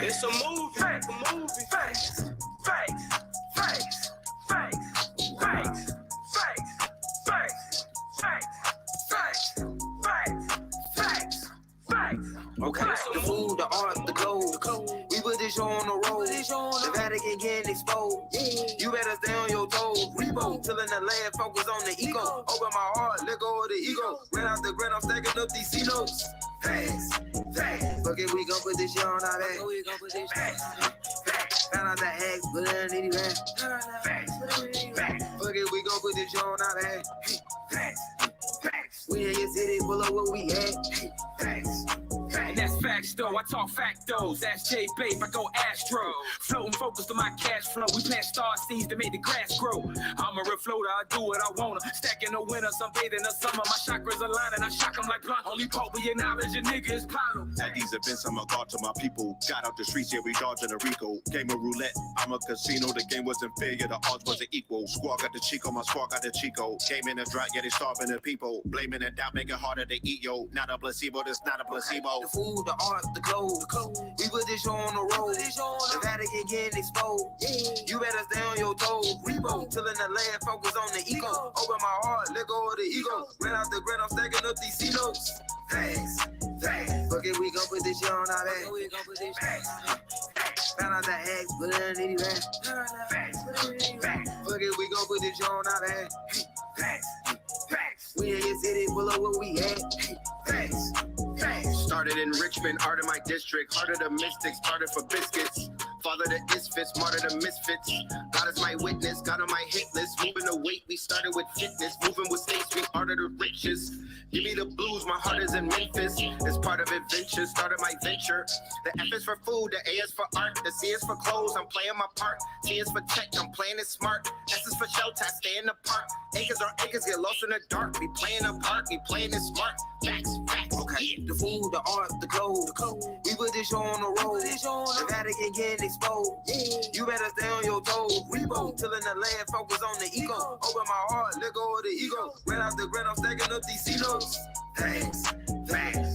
It's a movie. Okay, the food, the art, the clothes. We put this show on the road. The Vatican getting exposed. You better stay on your toes. Rebo, tilling the land, focus on the ego. Open my heart, let go of the ego. Ran out the grid, I'm stacking up these C-notes. Facts. Fuck it, we gon' put this shit on our back. Found out the hacks, put it in the rap. Fuck it, we gon' put this shit on our back. We in your city, pull up where we at. And that's facts though, I talk factos. That's J Babe, I go Astro. Floating focused on my cash flow. We plant star seeds to make the grass grow. I'm a refloater, I do what I wanna. Stacking the winter, sunbathing the summer. My chakras align and I shock them like blunt. Only part we acknowledge a nigga is Pablo. At these events, I'm a god to my people. Got out the streets, yeah, we dodging a Rico. Game of roulette, I'm a casino. The game wasn't fair, yeah, the odds wasn't equal. Squad got the Chico, my squad got the Chico. Game in a drought, yeah, they starving the people. Blaming and doubt, make it harder to eat, yo. Not a placebo, this not a placebo. The food, the art, the clothes. We put this show on the road. The Vatican getting exposed. You better stay on your toes. Rebo, tilling the land, focus on the ego. Open my heart, let go of the ego. Ran out the grid, I'm stacking up these C-notes. Facts. Fuck it, we gon' put this shit on our back. Found out the hacks, put it in the rap. Fuck it, we gon' put this shit on our back. We in your city, pull up where we at. Started in Richmond, art of my district. Heart of the mystics, started for biscuits. Father the isfits, martyr the misfits. God is my witness, God on my hit list. Moving the weight, we started with fitness. Moving with State Street, art of the richest. Give me the blues, my heart is in Memphis. It's part of adventure, started my venture. The F is for food, the A is for art. The C is for clothes, I'm playing my part. T is for tech, I'm playing it smart. S is for shoutouts, stay in the park. Acres are acres, get lost in the dark. We playing a part, we playing it smart. Facts. Okay, the food, the art, the clothes. We put this show on the road. The Vatican getting exposed. You better stay on your toes. Rebo, tilling the land, focus on the ego. Open my heart, let go of the ego. Ran out the grid, I'm stacking up these C-notes. Facts.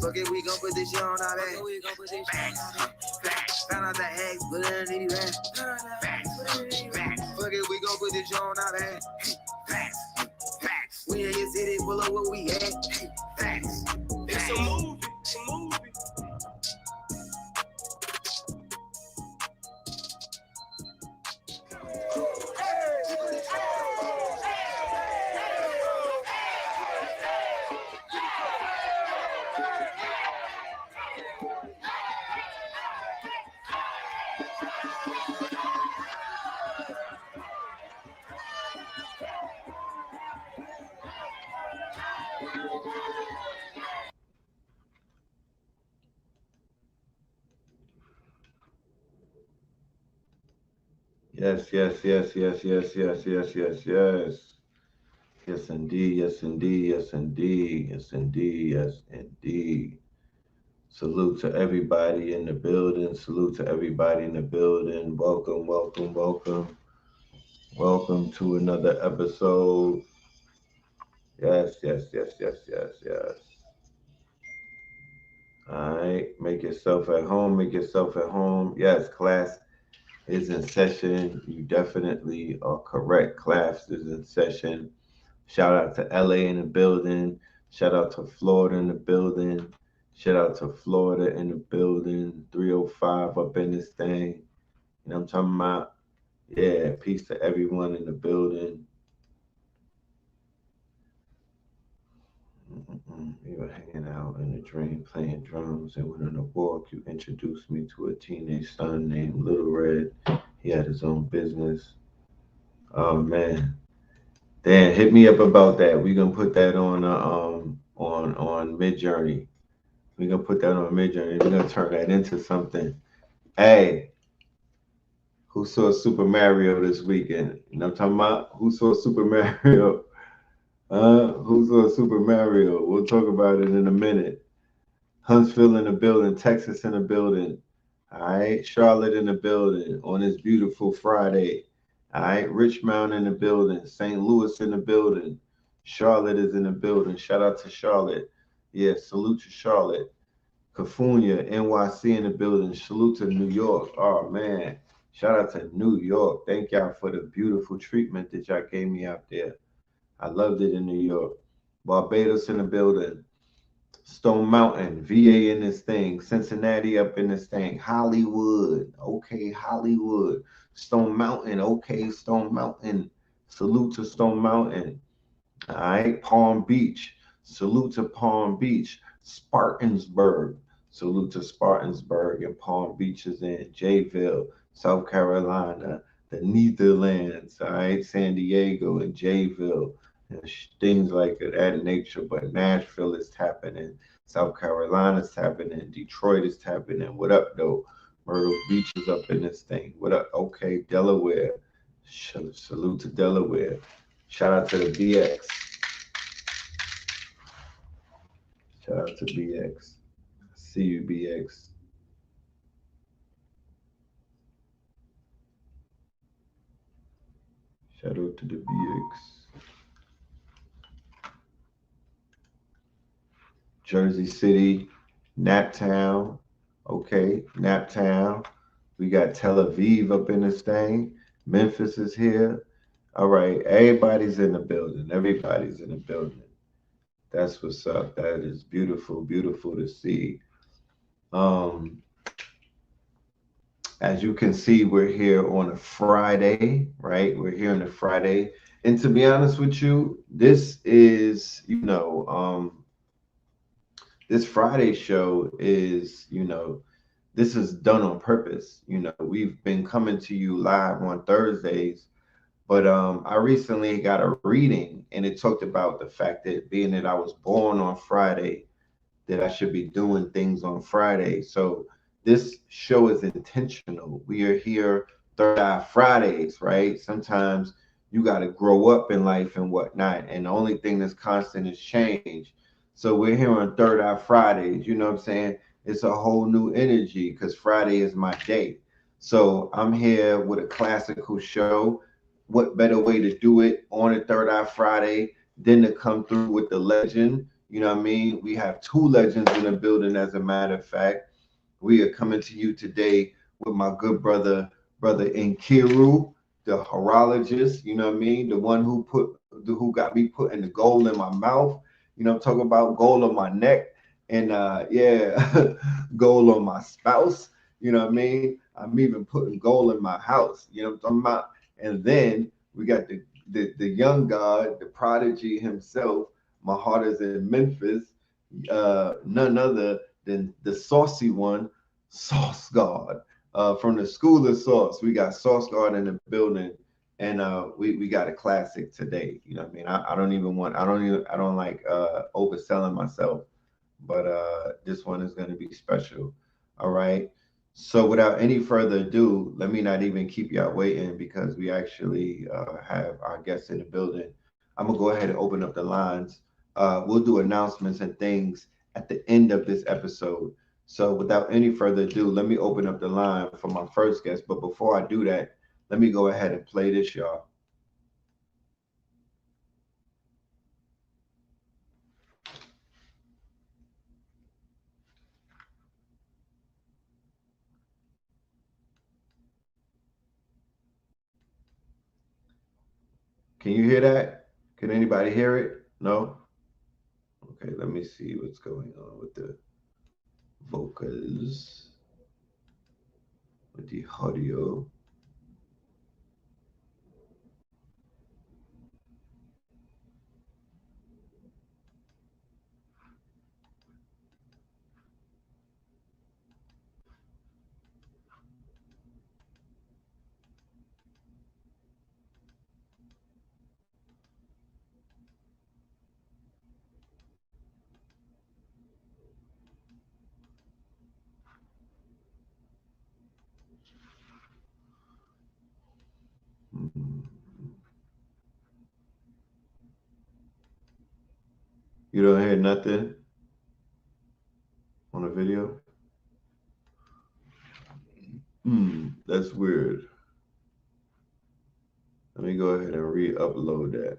Fuck it, we gon' put this shit on our back. Found out the hacks, put it in the rap. Fuck it, we gon' put this shit on our back. We in your city, pull up where we at. It's a movie. Yes. Yes, indeed. Salute to everybody in the building. Welcome to another episode. Yes. All right, make yourself at home. Yes, class is in session. You definitely are correct. Class is in session. Shout out to LA in the building. Shout out to Florida in the building. 305 up in this thing. You know what I'm talking about? Yeah, peace to everyone in the building. We were hanging out in a dream, playing drums, and went on a walk. You introduced me to a teenage son named Little Red. He had his own business. Oh man, Dan, hit me up about that. We're gonna put that on Midjourney. We're gonna turn that into something. Hey, who saw Super Mario this weekend? You know what I'm talking about? Who saw Super Mario? Who saw Super Mario? We'll talk about it in a minute. Huntsville in the building, Texas in the building. All right, Charlotte in the building on this beautiful Friday. All right, Richmond in the building, St. Louis in the building. Charlotte is in the building. Shout out to Charlotte. Yeah, salute to Charlotte. Cafunia, NYC in the building. Salute to New York. Oh man. Shout out to New York. Thank y'all for the beautiful treatment that y'all gave me out there. I loved it in New York. Barbados in the building. Stone Mountain, VA in this thing. Cincinnati up in this thing. Hollywood. Okay, Hollywood. Stone Mountain. Okay, Stone Mountain. Salute to Stone Mountain. All right, Palm Beach. Salute to Palm Beach. Spartansburg. Salute to Spartansburg and Palm Beach is in Jayville, South Carolina, the Netherlands. All right, San Diego and Jayville and things like that nature. But Nashville is tapping in. South Carolina's tapping in. Detroit is tapping in. What up, though? Myrtle Beach is up in this thing. What up? Okay, Delaware. Salute to Delaware. Shout out to the BX. Shout out to BX. See you, BX. Shout out to the BX. Jersey City, Naptown. Okay, Naptown. We got Tel Aviv up in this thing. Memphis is here. All right, everybody's in the building. Everybody's in the building. That's what's up. That is beautiful, beautiful to see. Um, as you can see, we're here on a Friday, right? We're here on a Friday. And to be honest with you, this is, this Friday show is, this is done on purpose. We've been coming to you live on Thursdays, but I recently got a reading and it talked about the fact that being that I was born on Friday, that I should be doing things on Friday. So this show is intentional. We are here Third Eye Fridays, right? Sometimes you got to grow up in life and whatnot, and the only thing that's constant is change. So we're here on Third Eye Fridays. You know what I'm saying? It's a whole new energy because Friday is my day. So I'm here with a classical show. What better way to do it on a Third Eye Friday than to come through with the legend? You know what I mean? We have two legends in the building, as a matter of fact. We are coming to you today with my good Brother Nkiru, the horologist, you know what I mean? The one who got me putting the gold in my mouth. I'm talking about gold on my neck and yeah, gold on my spouse. You know what I mean? I'm even putting gold in my house. You know what I'm talking about? And then we got the young God, the prodigy himself. My heart is in Memphis. None other than the saucy one, Sauce God, from the School of Sauce. We got Sauce God in the building, and we got a classic today. You know what I mean? I don't like overselling myself, but this one is going to be special. All right. So without any further ado, let me not even keep y'all waiting because we actually have our guests in the building. I'm gonna go ahead and open up the lines. We'll do announcements and things at the end of this episode. So without any further ado, let me open up the line for my first guest. But before I do that, let me go ahead and play this, y'all. Can you hear that? Can anybody hear it? No? Okay, let me see what's going on with the vocals, with the audio. Mhm. You don't hear nothing on the video? That's weird. Let me go ahead and re-upload that.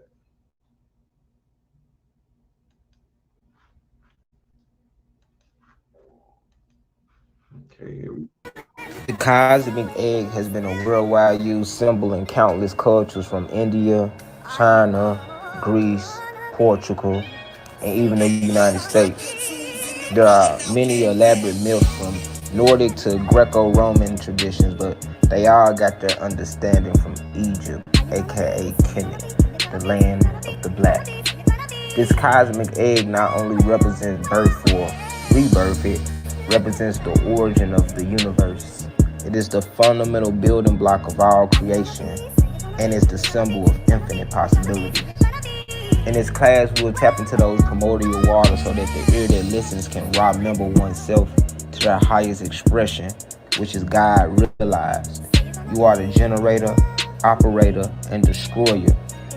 Okay, here we The cosmic egg has been a worldwide used symbol in countless cultures from India, China, Greece, Portugal, and even the United States. There are many elaborate myths from Nordic to Greco-Roman traditions, but they all got their understanding from Egypt, aka Kemet, the land of the black. This cosmic egg not only represents birth or rebirth, it represents the origin of the universe. It is the fundamental building block of all creation, and it's the symbol of infinite possibilities. In this class, we'll tap into those primordial waters so that the ear that listens can remember oneself to their highest expression, which is God realized. You are the generator, operator, and destroyer.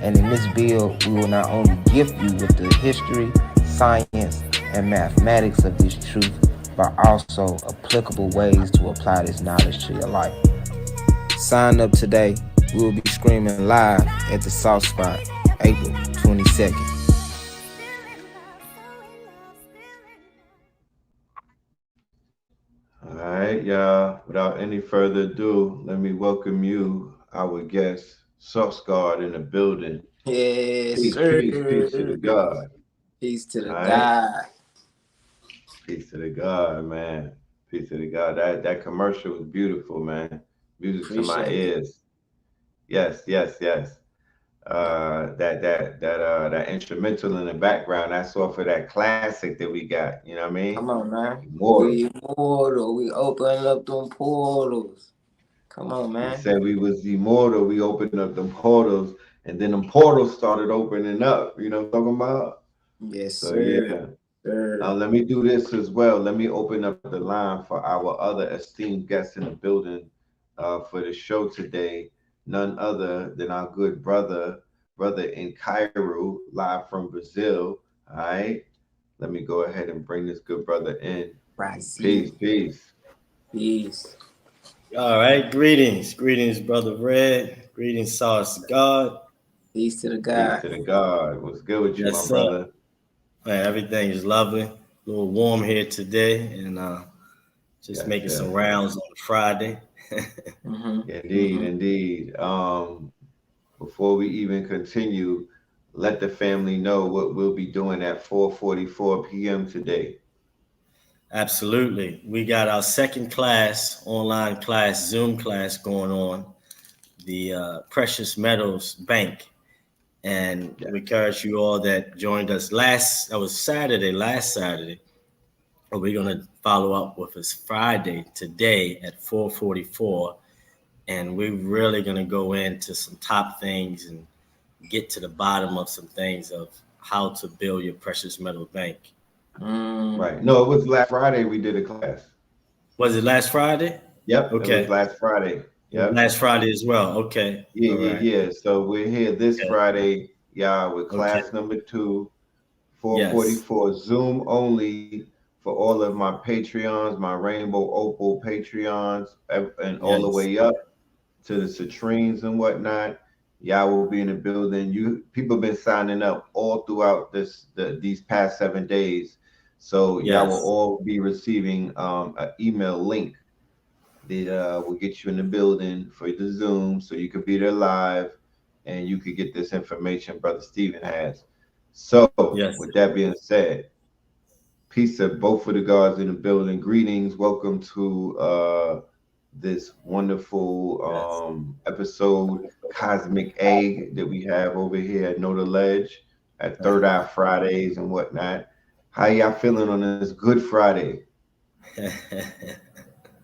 And in this build, we will not only gift you with the history, science, and mathematics of this truth, but also applicable ways to apply this knowledge to your life. Sign up today. We will be screaming live at the Soft Spot, April 22nd. All right, y'all. Without any further ado, let me welcome you, our guest, Sauce Guard in the building. Yes, Peace, sir. peace to the God. Peace to All the right, God. peace to the God, man. Peace to the God. That commercial was beautiful, man. Music to my Appreciate it. ears. Yes, yes, yes. That instrumental in the background. That's off of that classic that we got. You know what I mean? Come on, man. Immortal. We immortal. We open up them portals. Come on, He man. said we was immortal. We opened up them portals, and then them portals started opening up. You know what I'm talking about? Yes, So sir. yeah. Sir. Let me do this as well. Let me open up the line for our other esteemed guests in the building for the show today. None other than our good Brother Nkiru, live from Brazil. All right. Let me go ahead and bring this good brother in. Peace, Brazil. peace. Peace. All right, greetings, brother Red. Greetings, sauce God. Peace to the Peace God. to the God. What's good with you, my Yes, sir. brother? Man, everything is lovely. A little warm here today, and just Yes, making some yes. rounds on Friday. Mm-hmm. Indeed, Mm-hmm. indeed. Before we even continue, let the family know what we'll be doing at 4:44 p.m. today. Absolutely, we got our second class, online class, Zoom class going on, the Precious Metals Bank, and Yeah. we encourage you all that joined us last Saturday. We're going to follow up with us Friday today at 4:44, and we're really going to go into some top things and get to the bottom of some things of how to build your precious metal bank. Mm. Right. No, it was last Friday we did a class. Was it last Friday? Yep, it was Okay. last Friday. Yep. Last Friday as well. Okay. Yeah, All yeah, right. yeah. So we're here this Okay. Friday, y'all, with Okay. class number 2, Yes. 4:44, Zoom only for all of my Patreons, my Rainbow Opal Patreons, and all the Yes. way up to the citrines and whatnot. Y'all will be in the building. You people been signing up all throughout these past 7 days. So y'all will Yes. all be receiving an email link that will get you in the building for the Zoom so you could be there live and you could get this information Brother Stephen has. So Yes. with that being said, peace to both of the gods in the building. Greetings. Welcome to this wonderful Yes. episode, Cosmic Egg, that we have over here at Know the Ledge at Third Uh-huh. Eye Fridays and whatnot. How y'all feeling on this Good Friday?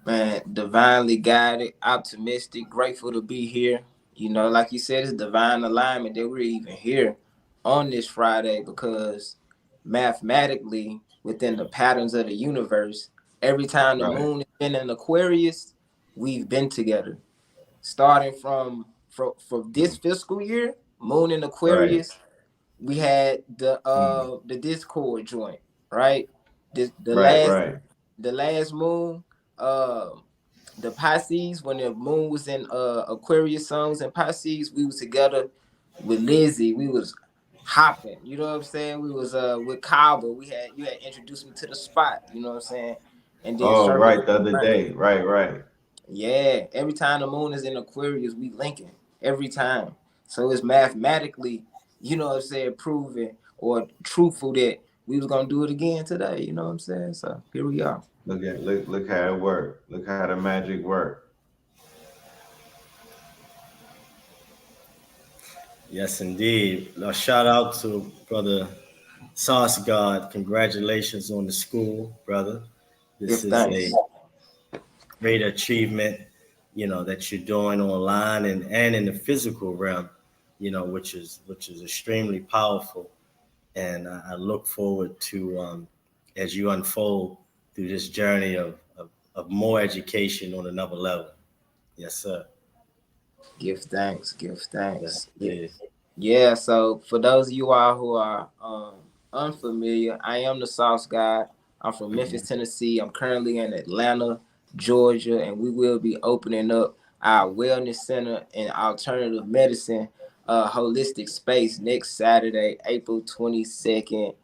Man, divinely guided, optimistic, grateful to be here. You know, like you said, it's divine alignment that we're even here on this Friday because mathematically, within the patterns of the universe, every time the Right, moon has been in Aquarius, we've been together. Starting from this fiscal year, moon in right, Aquarius, we had the Discord joint, right? The right, last right. the last moon, uh, the Pisces, when the moon was in Aquarius songs and Pisces, we was together with Lizzie. We was hopping, you know what I'm saying? We was with Kaba. You had introduced me to the spot, you know what I'm saying? and then Oh, circle right, the other around. day. Right. Yeah, every time the moon is in Aquarius, we linking every time. So it's mathematically, you know what I'm saying, proven or truthful that we was gonna do it again today. You know what I'm saying? So here we are. Look how it worked. Look how the magic worked. Yes, indeed. A shout out to Brother Sauce God. Congratulations on the school, brother. This Give is thanks. a great achievement, that you're doing online and in the physical realm, which is extremely powerful. And I look forward to as you unfold through this journey of more education on another level. Yes, sir. Give thanks. Give thanks. Yes, Yeah. indeed. Yeah, so for those of you all who are unfamiliar, I am the Sauce Guy. I'm from Memphis, Tennessee. I'm currently in Atlanta, Georgia, and we will be opening up our wellness center and alternative medicine holistic space next Saturday, April 22nd.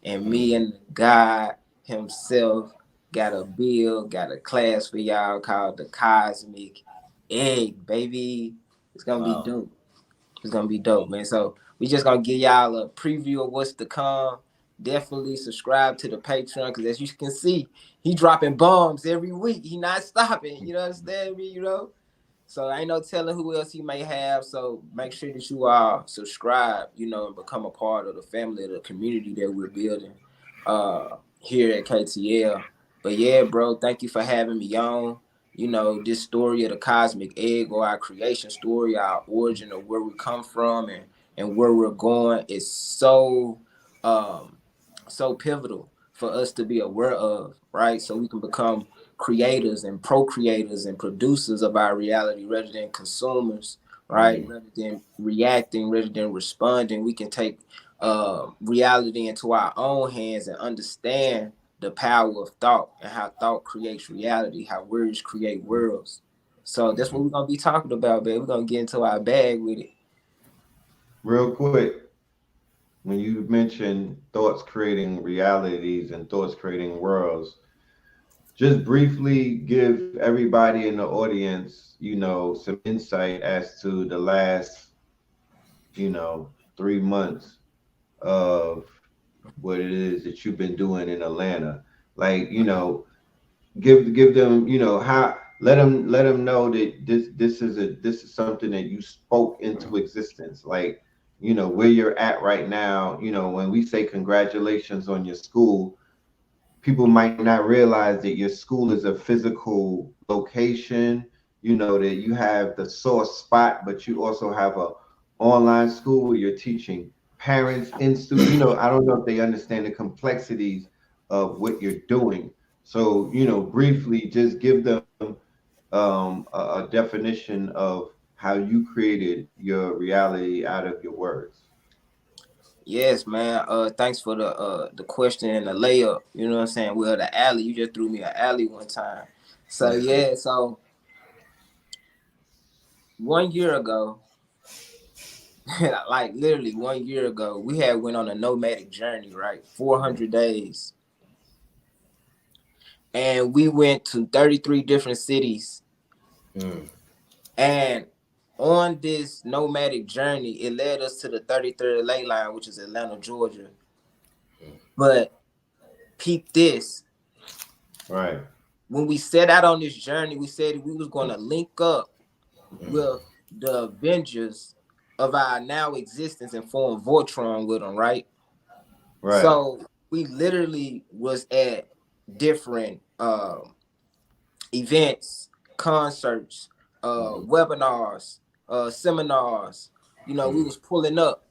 And me and God himself got got a class for y'all called the Cosmic Egg, baby. It's gonna be Wow. dope. It's gonna be dope, man. So we just gonna give y'all a preview of what's to come. Definitely subscribe to the Patreon because as you can see, he dropping bombs every week. He not stopping. You know understand me? So I ain't no telling who else he may have. So make sure that you are subscribe, and become a part of the family, of the community that we're building here at KTL. But yeah, bro, thank you for having me on. This story of the cosmic egg, or our creation story, our origin of where we come from and where we're going is um so pivotal for us to be aware of, right? So we can become creators and procreators and producers of our reality rather than consumers, right? Mm. Rather than reacting, rather than responding, we can take reality into our own hands and understand the power of thought and how thought creates reality, how words create worlds. So that's what we're gonna be talking about, baby. We're gonna get into our bag with it. Real quick, when you mentioned thoughts creating realities and thoughts creating worlds, just briefly give everybody in the audience, some insight as to the last, 3 months of what it is that you've been doing in Atlanta. Like, give them, how let them know that this is something that you spoke into existence. Like, where you're at right now. When we say congratulations on your school, people might not realize that your school is a physical location. That you have the source spot, but you also have a online school where you're teaching parents in students. I don't know if they understand the complexities of what you're doing. So, briefly, just give them a definition of how you created your reality out of your words. Yes, man. Thanks for the question and the layup. You know what I'm saying? Well, the alley, you just threw me an alley one time. So yeah, so 1 year ago, like literally 1 year ago, we had went on a nomadic journey, right? 400 days. And we went to 33 different cities. Mm. And on this nomadic journey, it led us to the 33rd ley line, which is Atlanta, Georgia. But peep this. Right. When we set out on this journey, we said we was going to link up with the Avengers of our now existence and form Voltron with them, right? Right. So we literally was at different events, concerts, webinars, seminars. We was pulling up,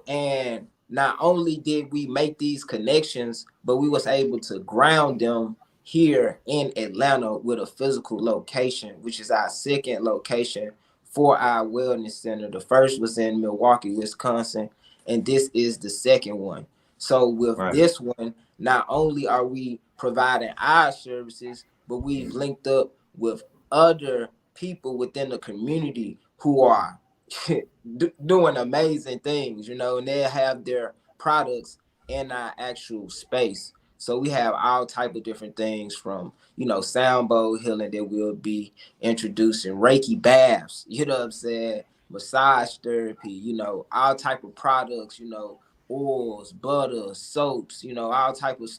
and not only did we make these connections, but we was able to ground them here in Atlanta with a physical location, which is our second location for our wellness center. The first was in Milwaukee, Wisconsin, and this is the second one. So with Right. this one, not only are we providing our services, but we've linked up with other people within the community who are doing amazing things, and they have their products in our actual space. So we have all type of different things from, you know, sound bowl healing that we'll be introducing, Reiki baths, you know what I'm saying, massage therapy, you know, all type of products, you know, oils, butter, soaps, you know, all type of,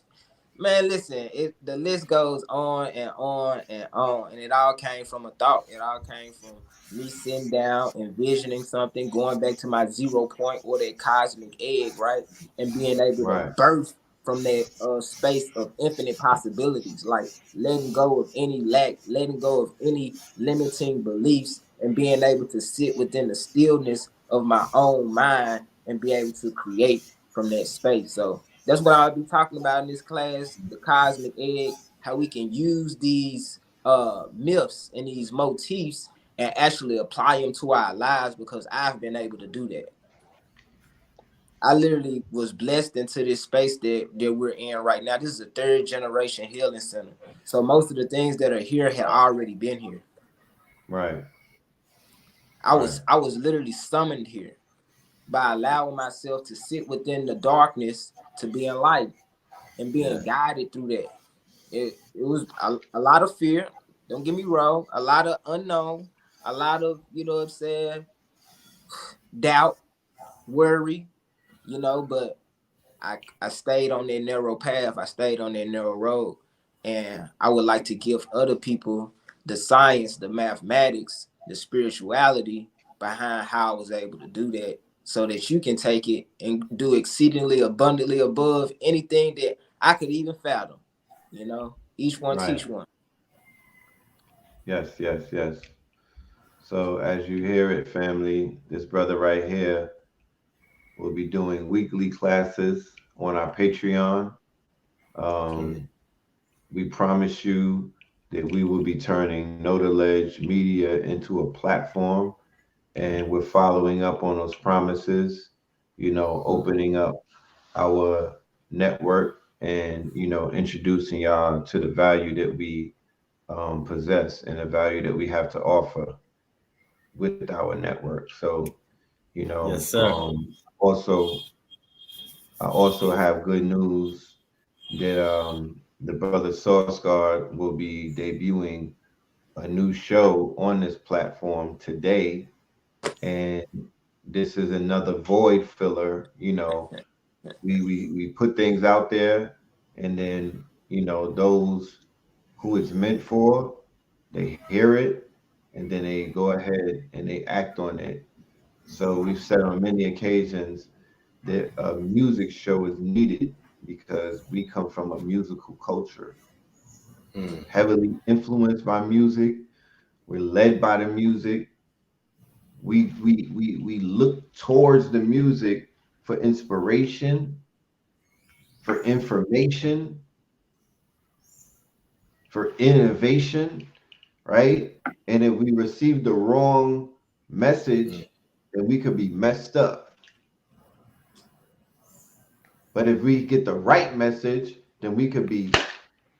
man, listen, the list goes on and on and on, and it all came from a thought. It all came from me sitting down, envisioning something, going back to my 0 point or that cosmic egg, right, and being able to Right. birth from that space of infinite possibilities, like letting go of any lack, letting go of any limiting beliefs, and being able to sit within the stillness of my own mind and be able to create from that space. So that's what I'll be talking about in this class, the cosmic egg, how we can use these myths and these motifs and actually apply them to our lives, because I've been able to do that. I literally was blessed into this space that we're in right now. This is a 3rd generation healing center. So most of the things that are here had already been here. Right. I was literally summoned here by allowing myself to sit within the darkness to be in light and being guided through that. It was a lot of fear. Don't get me wrong. A lot of unknown. A lot of, you know what I'm saying, doubt, worry, you know, but I stayed on that narrow path. I stayed on that narrow road. And I would like to give other people the science, the mathematics, the spirituality behind how I was able to do that, so that you can take it and do exceedingly abundantly above anything that I could even fathom. You know, each one Right. teach one. Yes, yes, yes. So as you hear it, family, this brother right here will be doing weekly classes on our Patreon. We promise you that we will be turning Know the Ledge Media into a platform, and we're following up on those promises, you know, opening up our network and, you know, introducing y'all to the value that we possess and the value that we have to offer with our network. So, you know, Yes, sir. also, I also have good news that the brother Sauce Guard will be debuting a new show on this platform today, and this is another void filler. You know, we put things out there, and then, you know, those who it's meant for, they hear it, and then they go ahead and they act on it. So we've said on many occasions that a music show is needed because we come from a musical culture, heavily influenced by music. We're led by the music. We look towards the music for inspiration, for information, for innovation, right? And if we receive the wrong message, then we could be messed up. But if we get the right message, then we could be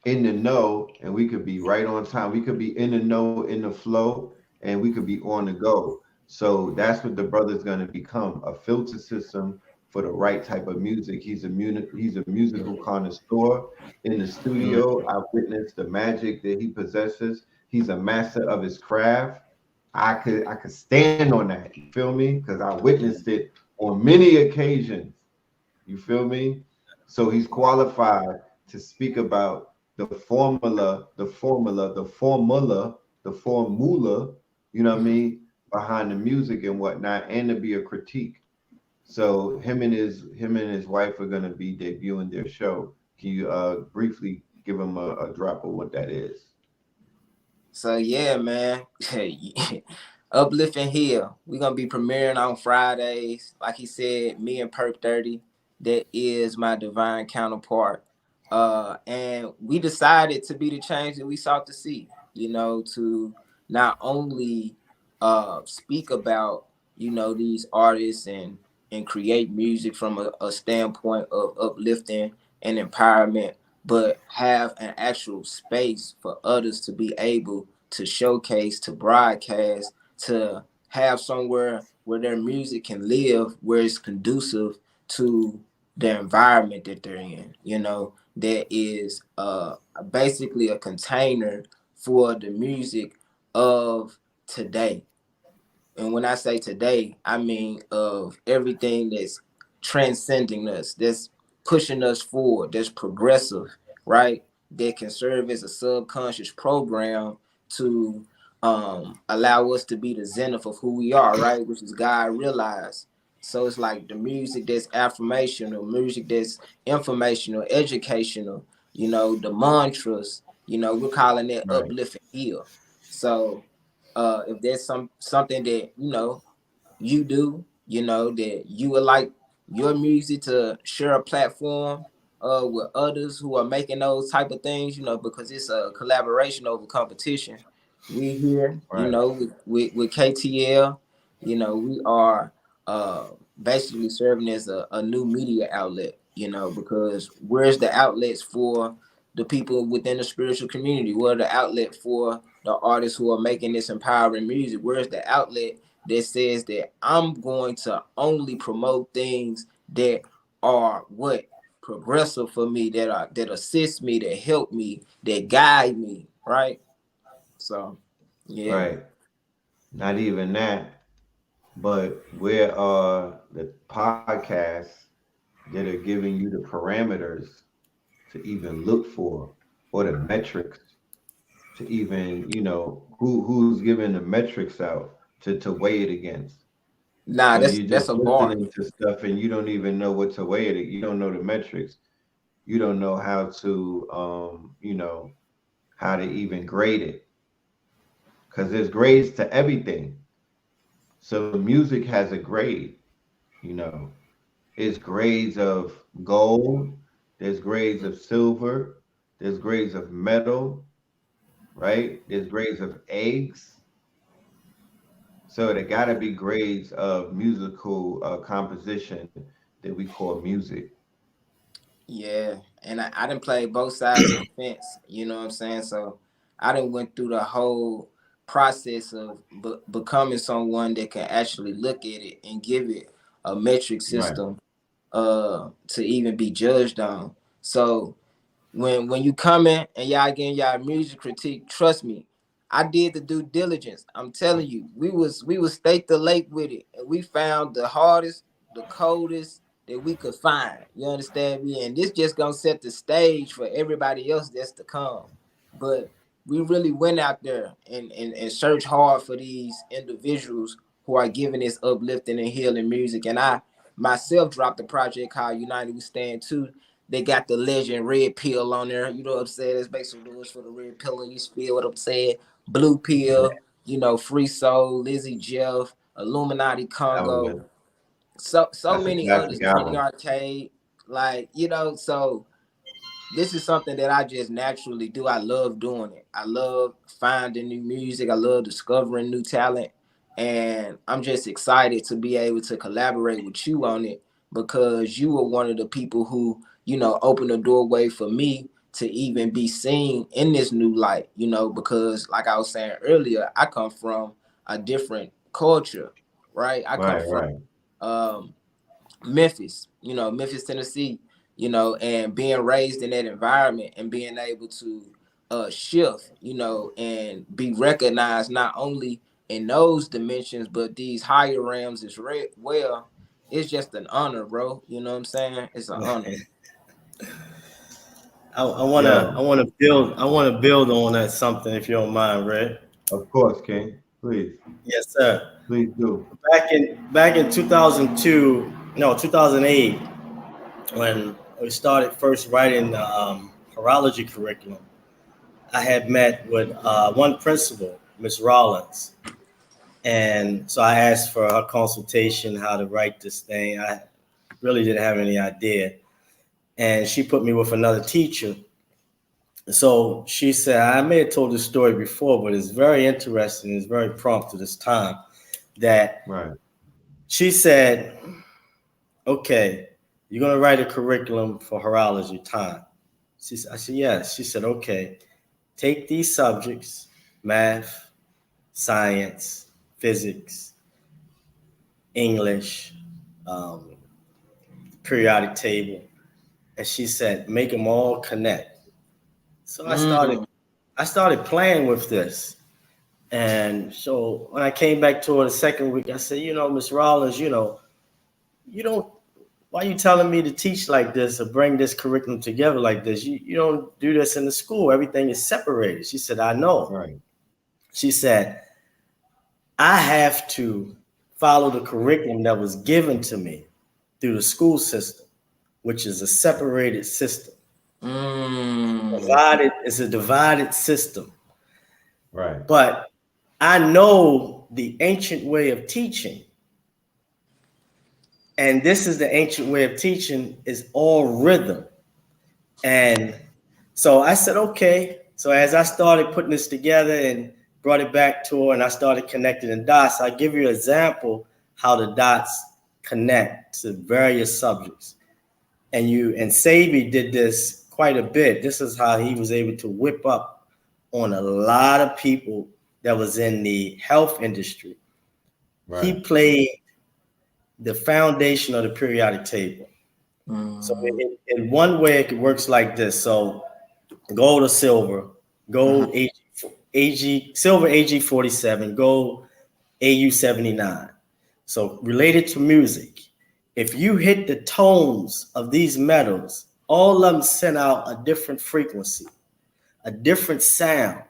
in the know and we could be right on time. We could be in the know, in the flow, and we could be on the go. So that's what the brother's going to become, a filter system for the right type of music. He's a musical connoisseur in the studio. I've witnessed the magic that he possesses. He's a master of his craft. I could stand on that. You feel me? Because I witnessed it on many occasions. You feel me? So he's qualified to speak about the formula, you know what I mean, behind the music and whatnot, and to be a critique. So him and his wife are gonna be debuting their show. Can you briefly give them a drop of what that is? So yeah, man. Uplifting Heal. We're gonna be premiering on Fridays. Like he said, me and Perp 30. That is my divine counterpart. And we decided to be the change that we sought to see, you know, to not only speak about, you know, these artists and create music from a standpoint of uplifting and empowerment, but have an actual space for others to be able to showcase, to broadcast, to have somewhere where their music can live, where it's conducive to the environment that they're in, you know, that is basically a container for the music of today. And when I say today, I mean of everything that's transcending us, that's pushing us forward, that's progressive, right? That can serve as a subconscious program to allow us to be the zenith of who we are, right? Which is God realized. So it's like the music that's affirmational, music that's informational, educational, the mantras, we're calling that Right. uplifting heal. So if there's something that you do, that you would like your music to share a platform with others who are making those type of things, because it's a collaboration over competition. We here, Right. with KTL, we are basically serving as a new media outlet, because where's the outlets for the people within the spiritual community? Where the outlet for the artists who are making this empowering music? Where's the outlet that says that I'm going to only promote things that are what progressive for me, that assist me, that help me, that guide me, right? So, yeah. Right. Not even that, but where are the podcasts that are giving you the parameters to even look for, or the metrics to even, who's giving the metrics out to weigh it against? Nah, So that's you're that's just a bar. listening to stuff and you don't even know what to weigh it. You don't know the metrics. You don't know how to, how to even grade it, because there's grades to everything. So music has a grade, you know. It's grades of gold, there's grades of silver, there's grades of metal, right? There's grades of eggs. So there gotta be grades of musical composition that we call music. Yeah, and I didn't play both sides of the fence. You know what I'm saying? So I didn't went through the whole process of becoming someone that can actually look at it and give it a metric Right, system to even be judged on. So when you come in and y'all getting y'all music critique, trust me, I did the due diligence. I'm telling you, we was stake the lake with it, and we found the hardest, the coldest that we could find. You understand me? And this just gonna set the stage for everybody else that's to come. But we really went out there and searched hard for these individuals who are giving this uplifting and healing music. And I myself dropped a project called United We Stand Too. They got the legend Red Pill on there. You know what I'm saying? It's basically doing for the Red Pill, and you feel what I'm saying. Blue right. Pill, Free Soul, Lizzie Jeff, Illuminati Congo, Album. so That's a many classic others. Kenny album. Arcade, so this is something that I just naturally do. I love doing it. I love finding new music. I love discovering new talent. And I'm just excited to be able to collaborate with you on it, because you were one of the people who, opened the doorway for me to even be seen in this new light, because like I was saying earlier, I come from a different culture, right? I come Right, from right. um Memphis, Memphis, Tennessee, and being raised in that environment and being able to shift, and be recognized not only in those dimensions, but these higher realms as well. It's just an honor, bro. You know what I'm saying? It's an honor. Yo, I wanna build on that something if you don't mind, Red. of course, King. Please, Yes, sir. please do. Back in 2002, no, 2008, when we started first writing the horology curriculum, I had met with one principal, Miss Rollins, and so I asked for her consultation how to write this thing. I really didn't have any idea, and she put me with another teacher. So she said, I may have told this story before, but it's very interesting. It's very prompt to this time that Right. she said, okay, you're going to write a curriculum for horology time. I said, yes. She said, okay, take these subjects, math, science, physics, English, um, periodic table, and she said, make them all connect. So I started playing with this. And so when I came back to her the second week, I said, Miss Rollins, you don't, why are you telling me to teach like this or bring this curriculum together like this? You don't do this in the school. Everything is separated. She said, I know. Right. She said, I have to follow the curriculum that was given to me through the school system, which is a separated system. It's a divided system. Right. But I know the ancient way of teaching. And this is the ancient way of teaching, is all rhythm. And so I said, okay. So as I started putting this together and brought it back to her and I started connecting the dots, I'll give you an example how the dots connect to various subjects. And Sabi did this quite a bit. This is how he was able to whip up on a lot of people that was in the health industry. Right. He played the foundation of the periodic table. So in one way, it works like this. So gold or silver, gold silver AG 47, gold AU 79. So related to music, if you hit the tones of these metals, all of them send out a different frequency, a different sound.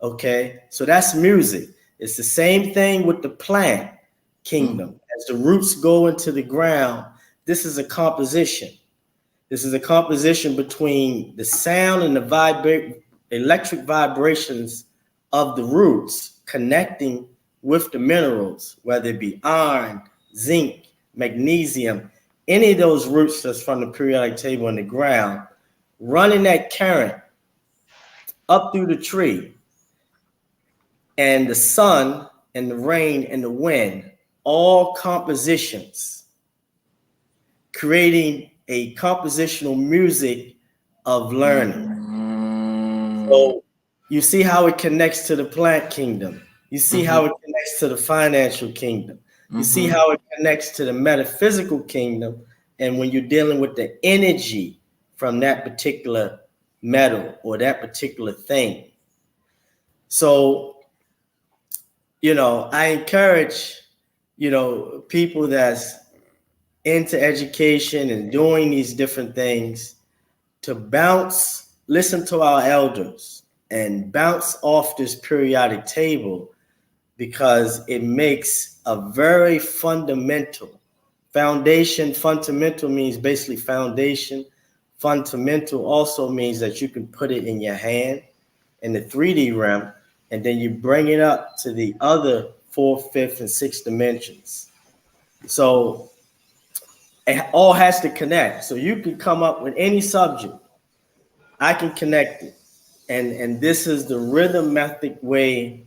Okay, so that's music. It's the same thing with the plant kingdom. As the roots go into the ground, this is a composition. This is a composition between the sound and the electric vibrations of the roots connecting with the minerals, whether it be iron, zinc, magnesium, any of those roots that's from the periodic table in the ground, running that current up through the tree, and the sun and the rain and the wind, all compositions, creating a compositional music of learning. So you see how it connects to the plant kingdom. You see how it connects to the financial kingdom. You see how it connects to the metaphysical kingdom. And when you're dealing with the energy from that particular metal or that particular thing. So, I encourage, people that's into education and doing these different things to listen to our elders and bounce off this periodic table, because it makes a very fundamental foundation. Fundamental means basically foundation. Fundamental also means that you can put it in your hand in the 3D realm, and then you bring it up to the other 4th, 5th, and 6th dimensions. So it all has to connect. So you can come up with any subject. I can connect it. And this is the rhythmatic way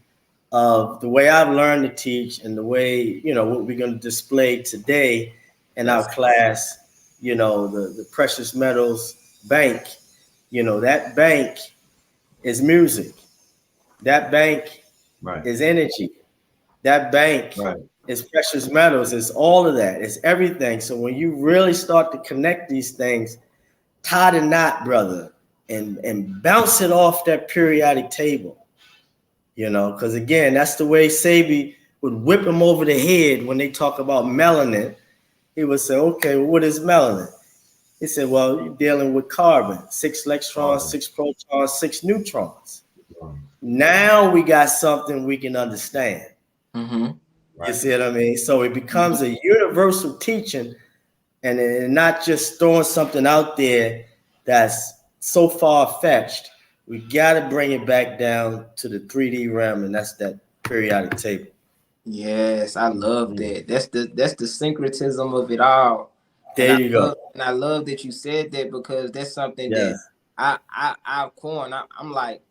of the way I've learned to teach, and the way, what we're going to display today in our class, the precious metals bank, that bank is music. That bank is energy. That bank is precious metals. It's all of that. It's everything. So when you really start to connect these things, tie the knot, brother, and bounce it off that periodic table, because again, that's the way Sabi would whip him over the head when they talk about melanin. He would say, okay, well, what is melanin? He said, well, you're dealing with carbon, 6 electrons, 6 protons, 6 neutrons. Now we got something we can understand. You see what I mean? So it becomes a universal teaching, and not just throwing something out there that's so far-fetched. We got to bring it back down to the 3D realm, and that's that periodic table. Yes, I love that. That's the syncretism of it all. There you go. And I love that you said that, because that's something that I'm like,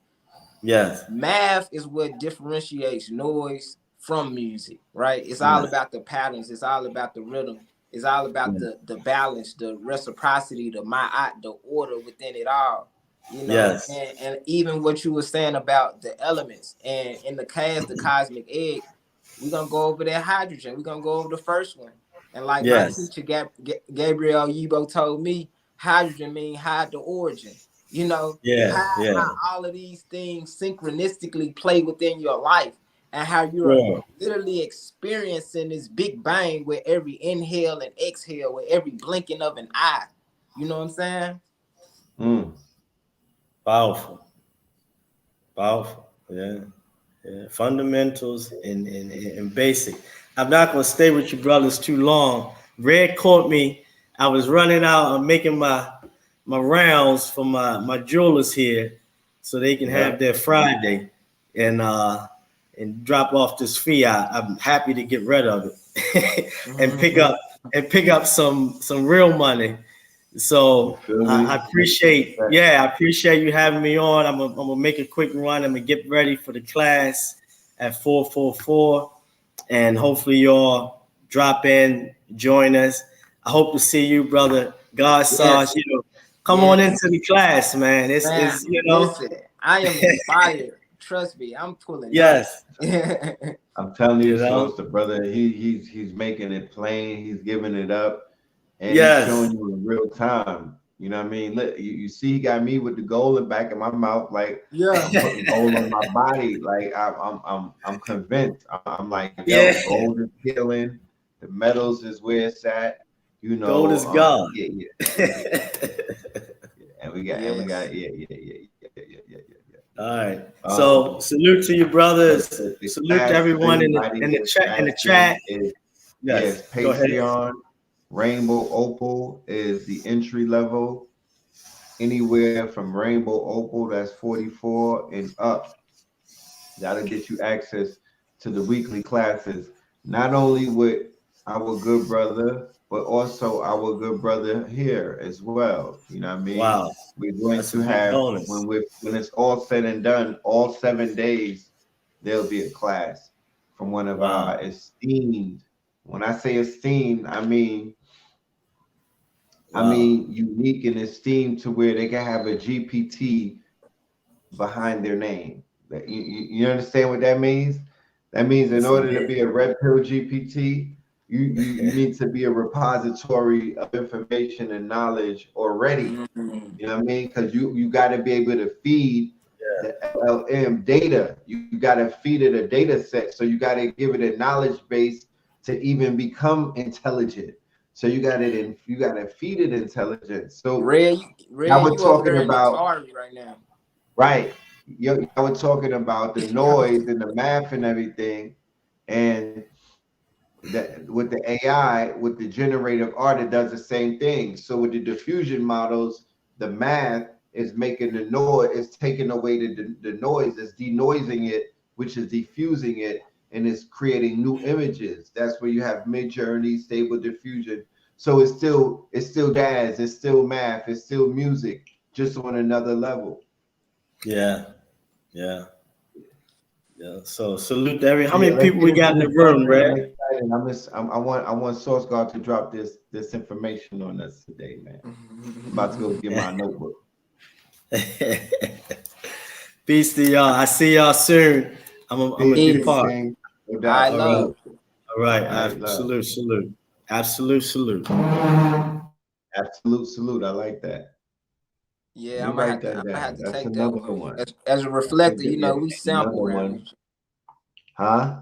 yes, math is what differentiates noise from music, right? It's all about the patterns. It's all about the rhythm. It's all about the balance, the reciprocity, the order within it all. Yes. And even what you were saying about the elements, and in the class, the cosmic egg, we're gonna go over that hydrogen. We're gonna go over the first one. And like my teacher Gabriel Yibo told me, hydrogen mean hide the origin. You know, Yeah, how all of these things synchronistically play within your life, and how you're sure. literally experiencing this big bang with every inhale and exhale, with every blinking of an eye. You know what I'm saying? Powerful. Yeah. Fundamentals and basic. I'm not gonna stay with you brothers too long. Red caught me. I was running out and making my rounds for my jewelers here, so they can have their Friday and drop off this fee. I'm happy to get rid of it and pick up some real money. So I appreciate you having me on. I'm gonna make a quick run. I'm gonna get ready for the class at 4:44, and hopefully y'all drop in, join us. I hope to see you, brother. God Sarge, come on into the class, man. It's listen, I am inspired. Trust me, I'm pulling. Yes. I'm telling you, so it's the brother. He's making it plain. He's giving it up. And he's showing you in real time. You know what I mean? Look, you see, he got me with the gold in the back of my mouth, like I'm putting gold on my body. Like I'm convinced. I'm like, gold is healing. The metals is where it's at. You know, gold is God. And we got, All right. So salute to you, brothers. Salute to everyone in the chat. Yes, Patreon. Rainbow Opal is the entry level. Anywhere from Rainbow Opal, that's 44 and up. That'll get you access to the weekly classes, not only with our good brother, but also our good brother here as well. You know what I mean? Wow. We're going to have, when it's all said and done, all 7 days, there'll be a class from one of our esteemed. When I say esteemed, I mean unique and esteemed to where they can have a GPT behind their name. You understand what that means? That means in order to be a red pill GPT, you need to be a repository of information and knowledge already. You know what I mean? Because you got to be able to feed the LLM data. You got to feed it a data set. So you got to give it a knowledge base to even become intelligent. So you got to feed it intelligence. So Red, I was talking about right now. Right. I was talking about the noise and the math and everything, and that with the AI, with the generative art, it does the same thing. So with the diffusion models, the math is making the noise, it's taking away the noise, it's denoising it, which is diffusing it, and it's creating new images. That's where you have mid-journey, stable diffusion. So it's still DAZE, it's still math, it's still music, just on another level. Yeah. So salute to how many people we got in the room, Red? I want Source God to drop this information on us today, man. I'm about to go get my notebook. Peace to y'all. I see y'all soon. I'm gonna depart. I love. All right. Salute. Absolute salute. Absolute salute. I like that. Yeah, I'm gonna have to That's take another that one. as a reflector. We sample around. Huh?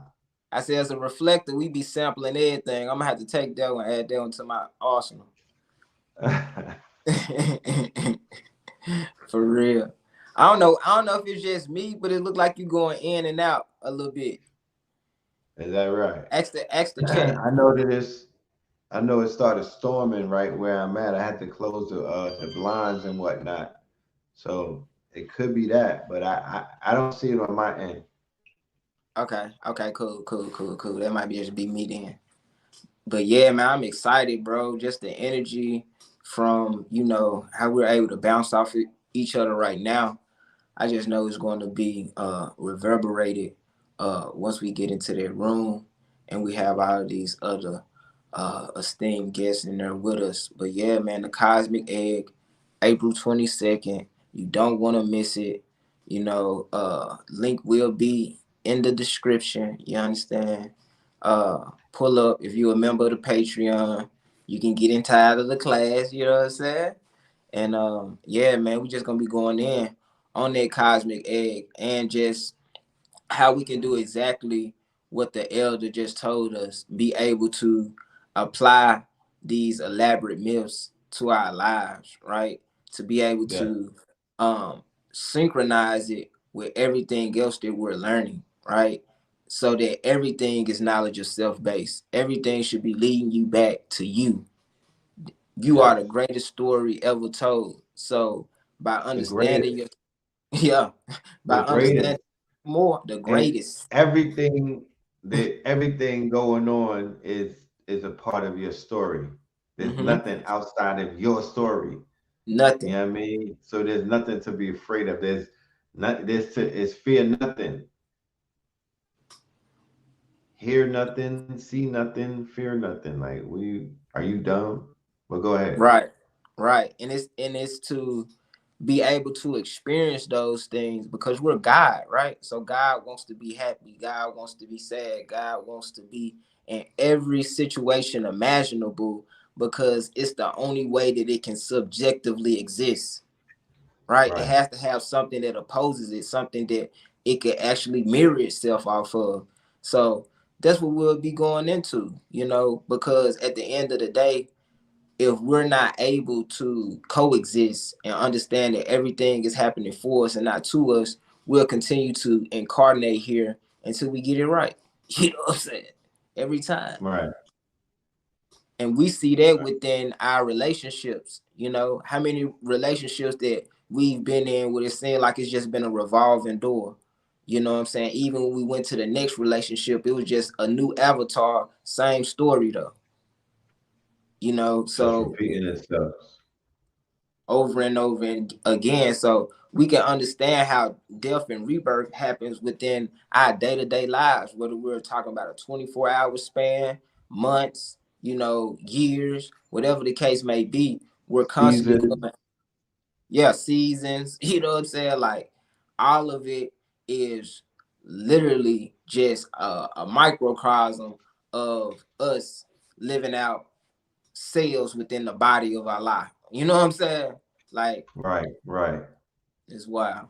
I said as a reflector, we be sampling everything. I'm gonna have to take that one, add that one to my arsenal. For real. I don't know if it's just me, but it looked like you going in and out a little bit. Is that right? Ask the chat. I know it started storming right where I'm at. I had to close the blinds and whatnot. So it could be that, but I don't see it on my end. Okay, cool. That might just be me then. But yeah, man, I'm excited, bro. Just the energy from, how we're able to bounce off each other right now. I just know it's going to be reverberated once we get into that room and we have all of these other esteemed guests in there with us. But yeah, man, the Cosmic Egg, April 22nd. You don't want to miss it. Link will be in the description. You understand? Pull up if you're a member of the Patreon. You can get inside of the class. You know what I'm saying? And yeah, man, we just gonna be going in on that cosmic egg and just how we can do exactly what the elder just told us, be able to apply these elaborate myths to our lives, right? To be able Yeah. to synchronize it with everything else that we're learning, right? So that everything is knowledge of self-based. Everything should be leading you back to you. You are Yes. the greatest story ever told. So by The greatest. understanding your yeah, by The understanding greatest. more, the And greatest. everything going on is a part of your story. There's Mm-hmm. nothing outside of your story. You Nothing. know what I mean? So there's nothing to be afraid of. It's fear nothing. Hear nothing, see nothing, fear nothing. Like are you dumb? Well, go ahead. Right. Right. And it's to be able to experience those things because we're God, right? So God wants to be happy. God wants to be sad. God wants to be in every situation imaginable because it's the only way that it can subjectively exist, right? It Right. has to have something that opposes it, something that it could actually mirror itself off of. So that's what we'll be going into, because at the end of the day, if we're not able to coexist and understand that everything is happening for us and not to us, we'll continue to incarnate here until we get it right. You know what I'm saying? Every time. Right. And we see that within our relationships. How many relationships that we've been in where it seemed like it's just been a revolving door. You know what I'm saying? Even when we went to the next relationship, it was just a new avatar, same story though. Just So repeating itself. over and over and again. So we can understand how death and rebirth happens within our day-to-day lives, whether we're talking about a 24-hour span, months, years, whatever the case may be. We're constantly Season. going, seasons, you know what I'm saying? Like all of it is literally just a microcosm of us living out cells within the body of our life. You know what I'm saying? Like, Right. Right. it's wild.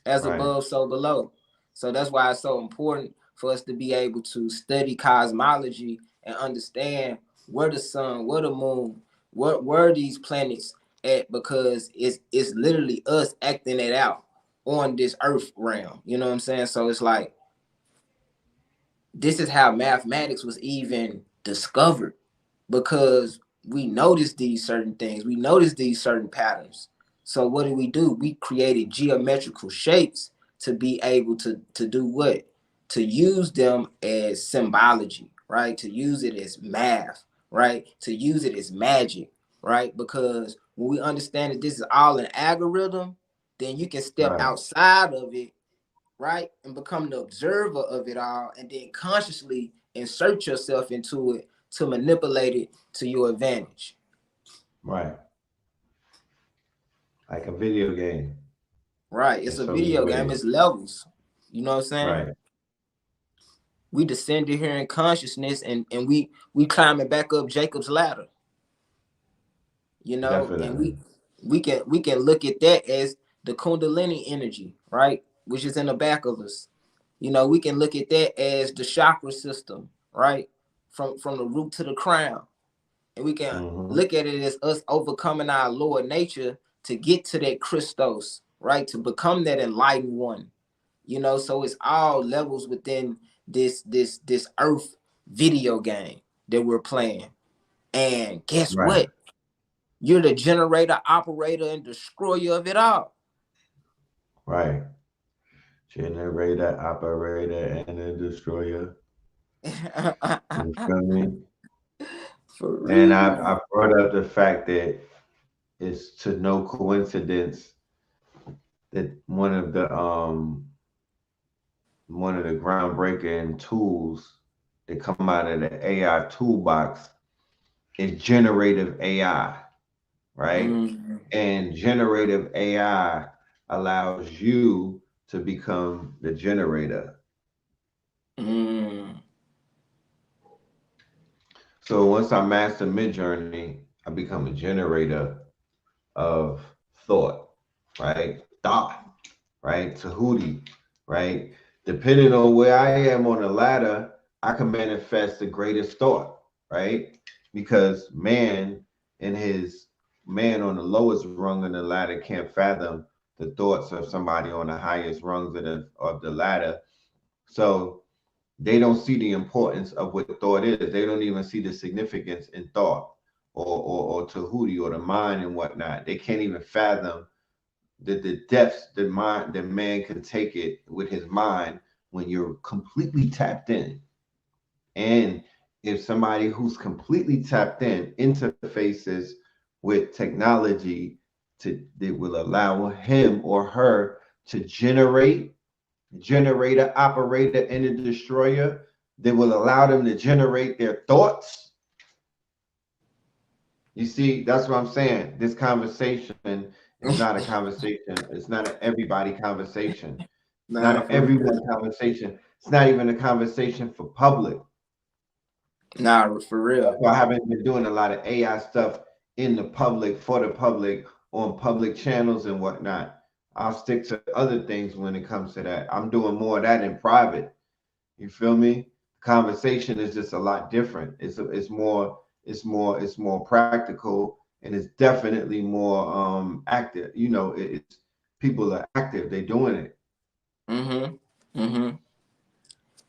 As Right. above, so below. So that's why it's so important for us to be able to study cosmology and understand where the sun, where the moon, where these planets at, because it's literally us acting it out on this earth realm. You know what I'm saying? So it's like this is how mathematics was even discovered, because we noticed these certain things, we noticed these certain patterns. So what do? We created geometrical shapes to be able to do what? To use them as symbology, right? To use it as math, right? To use it as magic, right? Because when we understand that this is all an algorithm, then you can step Right. outside of it, right? And become the observer of it all, and then consciously insert yourself into it to manipulate it to your advantage. Right. Like a video game Right. in It's a so many video game, ways. it's levels. You know what I'm saying? Right. We descended here in consciousness and we climbing back up Jacob's ladder, and Definitely. we can look at that as the Kundalini energy, right? Which is in the back of us. We can look at that as the chakra system, right? From the root to the crown. And we can Mm-hmm. look at it as us overcoming our lower nature to get to that Christos, right? To become that enlightened one. So it's all levels within this earth video game that we're playing. And guess Right. what? You're the generator, operator, and destroyer of it all. Right. Generator, operator, and a destroyer. You feel me? For And real. I brought up the fact that it's to no coincidence that one of the groundbreaking tools that come out of the AI toolbox is generative AI, right? Mm, And generative AI allows you to become the generator. mm, So once I master Midjourney, I become a generator of thought, right? Thought, right? Tahuti, right? Depending on where I am on the ladder, I can manifest the greatest thought, right? Because man on the lowest rung of the ladder can't fathom the thoughts of somebody on the highest rungs of the ladder. So they don't see the importance of what thought is. They don't even see the significance in thought or Tahuti or the mind and whatnot. They can't even fathom the depths that man can take it with his mind when you're completely tapped in. And if somebody who's completely tapped in interfaces with technology that will allow him or her to generate generator, operator, and a destroyer that will allow them to generate their thoughts. You see, that's what I'm saying. This conversation is not a conversation. It's not an everybody conversation. It's not an everyone conversation. It's not even a conversation for public. Nah, for real. So I haven't been doing a lot of AI stuff in the public, for the public, on public channels and whatnot. I'll stick to other things when it comes to that. I'm doing more of that in private. You feel me? Conversation is just a lot different. It's more practical, and it's definitely more active. You know, it's people are active. They're doing it.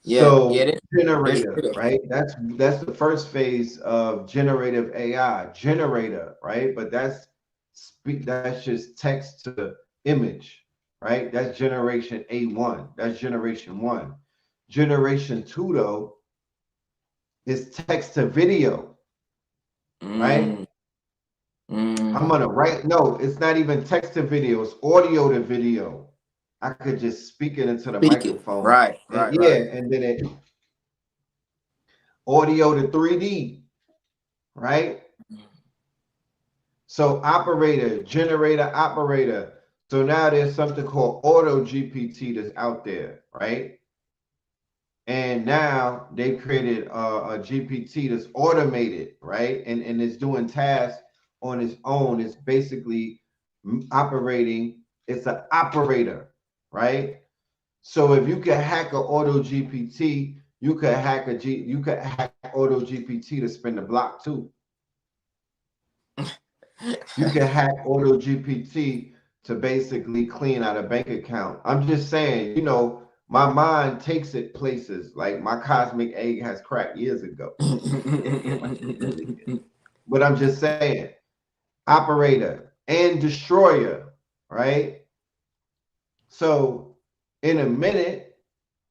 Yeah, So generator, right? That's the first phase of generative AI, generator, right? But that's just text to image, right? That's generation A1. That's generation 1. Generation 2, though, is text to video, right? I'm gonna write. No, it's not even text to video. It's audio to video. I could just speak it into the microphone, right, and then it audio to 3D, right? So operator, generator, operator. So now there's something called auto GPT that's out there, right? And now they created a GPT that's automated, right? And it's doing tasks on its own. It's basically operating. It's an operator, right? So if you can hack an auto GPT, you could hack auto GPT to spin the block too. You can hack auto GPT to basically clean out a bank account. I'm just saying, you know, my mind takes it places. Like my cosmic egg has cracked years ago. But I'm just saying, operator and destroyer, right? So in a minute,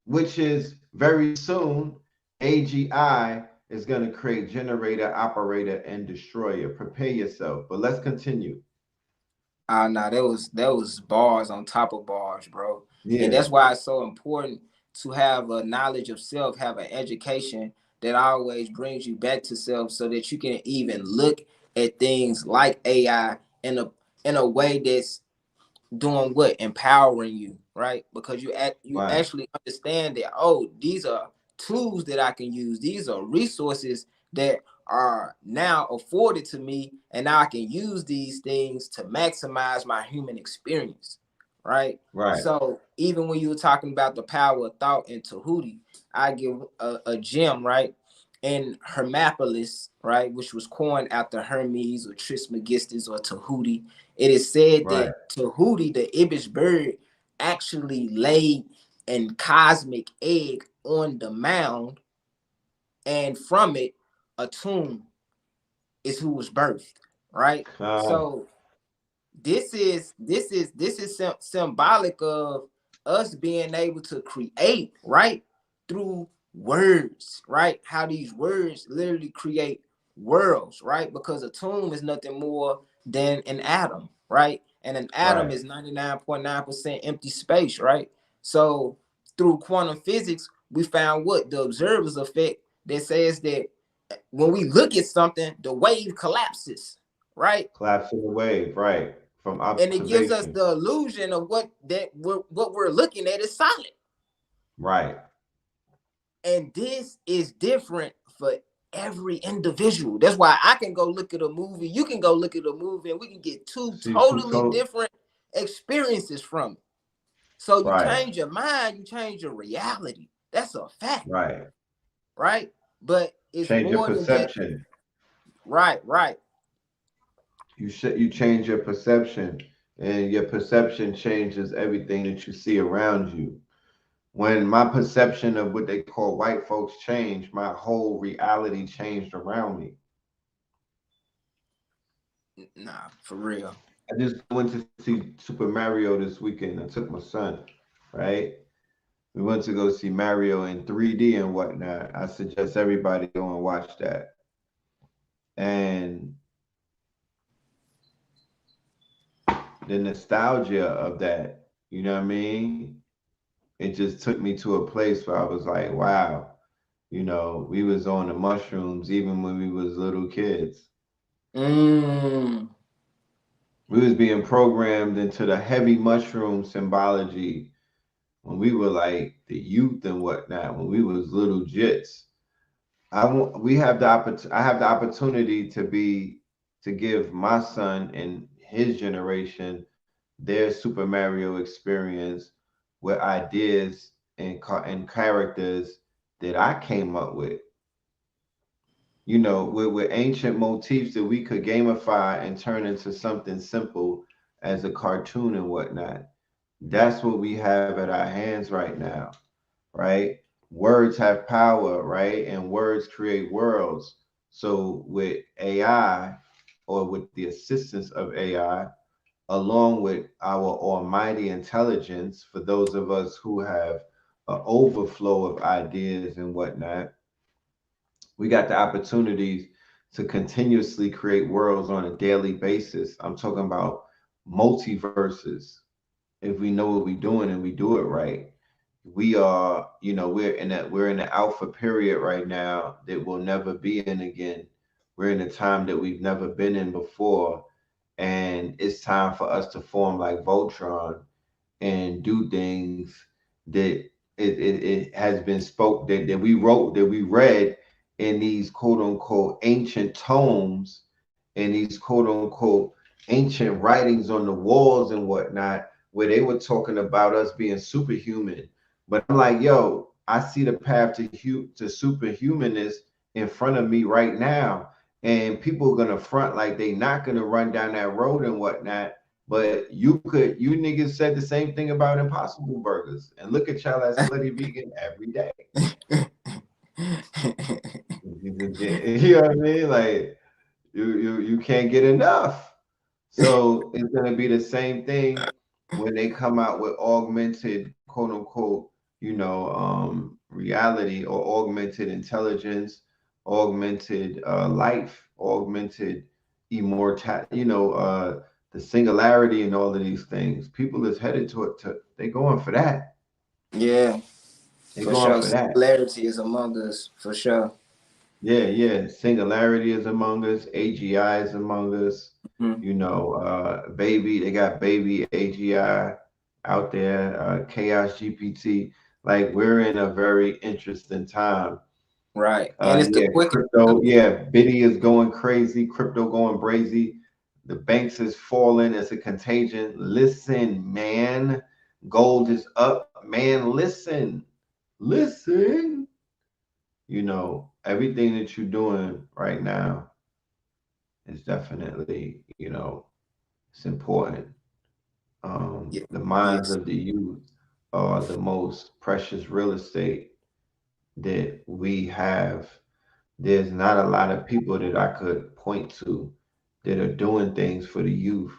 which is very soon, AGI is going to create generator, operator, and destroyer. Prepare yourself. But let's continue. Nah, that was bars on top of bars, bro. Yeah. And that's why it's so important to have a knowledge of self, have an education that always brings you back to self, so that you can even look at things like AI in a way that's doing what? Empowering you, right? Because you actually understand that, oh, these are tools that I can use. These are resources that are now afforded to me, and now I can use these things to maximize my human experience, right? So even when you were talking about the power of thought in Tahuti, I give a gem, right? In Hermopolis, right, which was coined after Hermes or Trismegistus or Tahuti, it is said that Tahuti, the Ibis bird, actually laid an cosmic egg on the mound, and from it, a tomb is who was birthed, right? So this is symbolic of us being able to create, right, through words, right? How these words literally create worlds, right? Because a tomb is nothing more than an atom, right? And an atom is 99.9% empty space, right? So through quantum physics, we found what? The observer's effect that says that when we look at something, the wave collapses, right? Collapsing the wave, right? From observation. And it gives us the illusion of what we're looking at is solid. Right. And this is different for every individual. That's why I can go look at a movie. You can go look at a movie, and we can get two totally different experiences from it. So you change your mind, you change your reality. That's a fact. Right. But it's change more your perception. Than that. Right. You change your perception, and your perception changes everything that you see around you. When my perception of what they call white folks changed, my whole reality changed around me. Nah, for real. I just went to see Super Mario this weekend. I took my son, right? We went to go see Mario in 3D and whatnot. I suggest everybody go and watch that. And the nostalgia of that, you know what I mean? It just took me to a place where I was like, wow, you know, we was on the mushrooms even when we was little kids. We was being programmed into the heavy mushroom symbology when we were like the youth and whatnot, when we was little jits. I have the opportunity to give my son and his generation their Super Mario experience with ideas and characters that I came up with. You know, with ancient motifs that we could gamify and turn into something simple as a cartoon and whatnot. That's what we have at our hands right now, right? Words have power, right? And words create worlds. So with AI, or with the assistance of AI, along with our almighty intelligence, for those of us who have an overflow of ideas and whatnot, we got the opportunities to continuously create worlds on a daily basis. I'm talking about multiverses. If we know what we're doing and we do it right, we are, you know, we're in the alpha period right now that we'll never be in again. We're in a time that we've never been in before, and it's time for us to form like Voltron and do things that it has been spoke that we wrote, that we read in these quote unquote ancient tomes, and these quote unquote ancient writings on the walls and whatnot, where they were talking about us being superhuman. But I'm like, yo, I see the path to superhumanness in front of me right now. And people are gonna front like they not gonna run down that road and whatnot. But you niggas said the same thing about Impossible Burgers. And look at y'all as slutty vegan every day. You know what I mean? Like you can't get enough. So it's gonna be the same thing when they come out with augmented, quote unquote, you know, reality, or augmented intelligence, augmented life, augmented immortality, you know, the singularity and all of these things. People is headed to it. They going for that. Yeah, they for going sure. for that. Singularity is among us, for sure. Yeah. Singularity is among us. AGI is among us. You know, baby, they got baby AGI out there, Chaos GPT. Like, we're in a very interesting time. Right. And it's the quickest. Crypto, Biddy is going crazy, crypto going crazy. The banks is falling. It's a contagion. Listen, man. Gold is up. Man, listen. You know, everything that you're doing right now is definitely, you know, it's important. The minds of the youth are the most precious real estate that we have. There's not a lot of people that I could point to that are doing things for the youth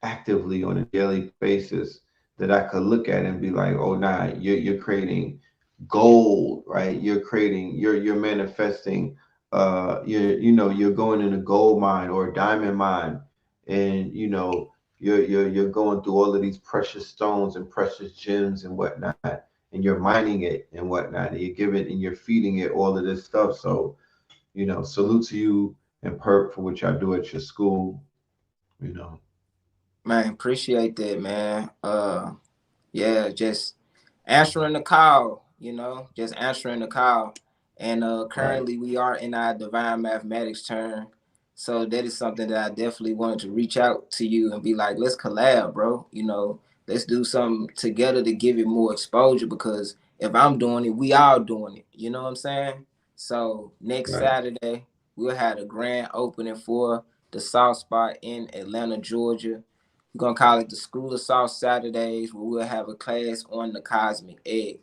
actively on a daily basis that I could look at and be like, oh, nah, you're creating gold, right? You're manifesting, you're going in a gold mine or a diamond mine, and you know, you're going through all of these precious stones and precious gems and whatnot, and you're mining it and whatnot, and you give it and you're feeding it all of this stuff. So, you know, salute to you and Perk for what y'all do at your school. You know, man, appreciate that, man. Yeah, just answering the call, you know, just answering the call. And currently we are in our divine mathematics term. So that is something that I definitely wanted to reach out to you and be like, let's collab, bro. You know, let's do something together to give it more exposure, because if I'm doing it, we all doing it. You know what I'm saying? So next Saturday, we'll have a grand opening for the South Spot in Atlanta, Georgia. We're going to call it the School of South Saturdays, where we'll have a class on the cosmic egg.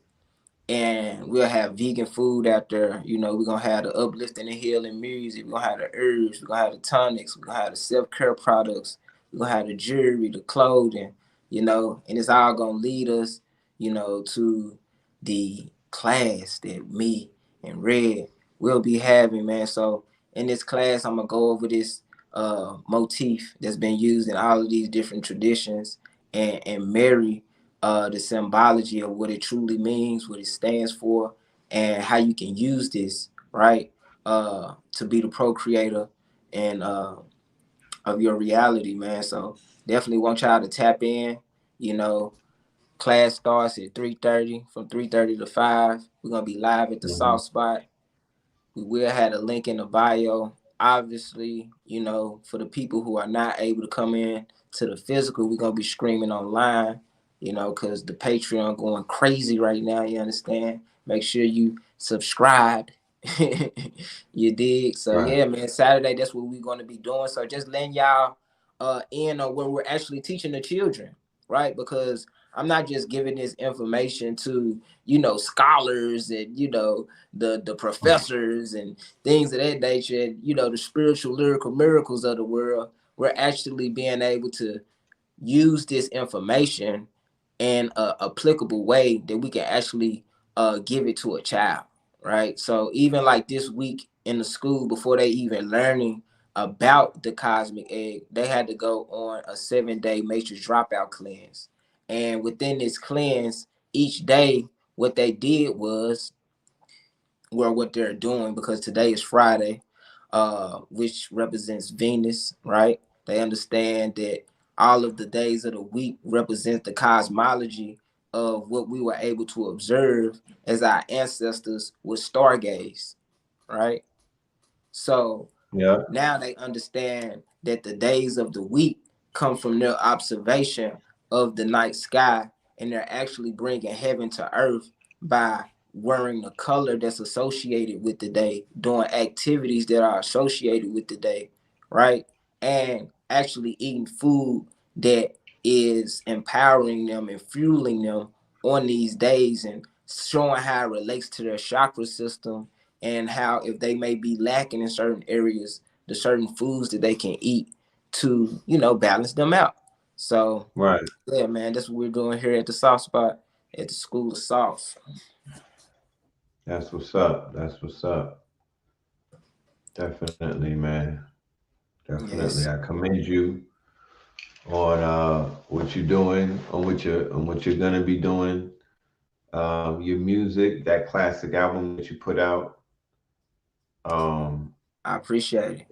And we'll have vegan food after. You know, we're gonna have the uplifting and healing music, we're gonna have the herbs, we're gonna have the tonics, we're gonna have the self-care products, we're gonna have the jewelry, the clothing, you know, and it's all gonna lead us, you know, to the class that me and Red will be having, man. So in this class, I'm gonna go over this motif that's been used in all of these different traditions, and marry the symbology of what it truly means, what it stands for, and how you can use this, right, to be the procreator and of your reality, man. So definitely want y'all to tap in. You know, class starts at 3:30, from 3:30 to 5. We're gonna be live at the South Spot. We will have a link in the bio. Obviously, you know, for the people who are not able to come in to the physical, we're gonna be streaming online, you know, because the Patreon going crazy right now, you understand? Make sure you subscribe. You dig? So yeah, man, Saturday, that's what we're gonna be doing. So just letting y'all in on where we're actually teaching the children, right? Because I'm not just giving this information to, you know, scholars and, you know, the professors and things of that nature, you know, the spiritual lyrical miracles of the world. We're actually being able to use this information in a applicable way that we can actually give it to a child, right? So even like this week in the school, before they even learning about the cosmic egg, they had to go on a 7-day matrix dropout cleanse. And within this cleanse, each day, what they did was, well, what they're doing, because today is Friday, which represents Venus, right? They understand that all of the days of the week represent the cosmology of what we were able to observe as our ancestors would stargaze, right? So now they understand that the days of the week come from their observation of the night sky, and they're actually bringing heaven to earth by wearing the color that's associated with the day, doing activities that are associated with the day, right? And actually eating food that is empowering them and fueling them on these days, and showing how it relates to their chakra system, and how if they may be lacking in certain areas, the certain foods that they can eat to, you know, balance them out. So yeah, man, that's what we're doing here at the Soft Spot at the School of Sauce. That's what's up. That's what's up. Definitely, man. Definitely. Yes. I commend you on what you're doing, on what you're gonna be doing. Your music, that classic album that you put out. I appreciate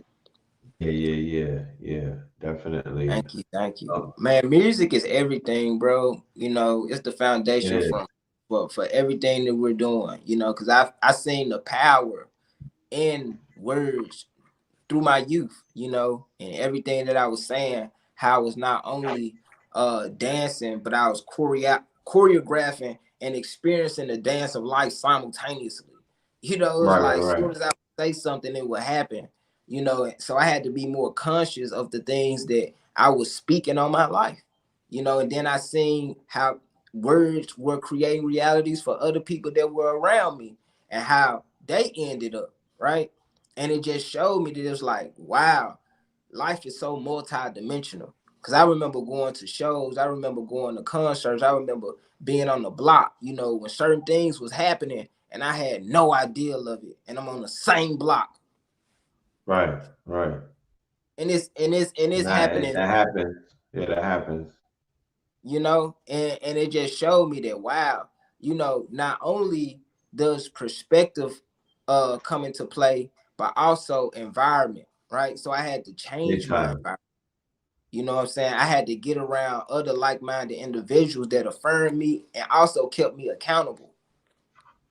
it. Yeah. Definitely. Thank you. Man, music is everything, bro. You know, it's the foundation for everything that we're doing, you know, because I seen the power in words through my youth, you know, and everything that I was saying, how I was not only dancing, but I was choreographing and experiencing the dance of life simultaneously. You know, it was like as soon as I would say something, it would happen. You know, so I had to be more conscious of the things that I was speaking on my life. You know, and then I seen how words were creating realities for other people that were around me, and how they ended up, right? And it just showed me that it was like, wow, life is so multi-dimensional. Because I remember going to shows, I remember going to concerts, I remember being on the block, you know, when certain things was happening and I had no idea of it, and I'm on the same block. Right. And it's happening. That happens. Yeah, that happens. You know, and it just showed me that, wow, you know, not only does perspective come into play, but also environment, right? So I had to change my environment. You know what I'm saying? I had to get around other like-minded individuals that affirmed me and also kept me accountable.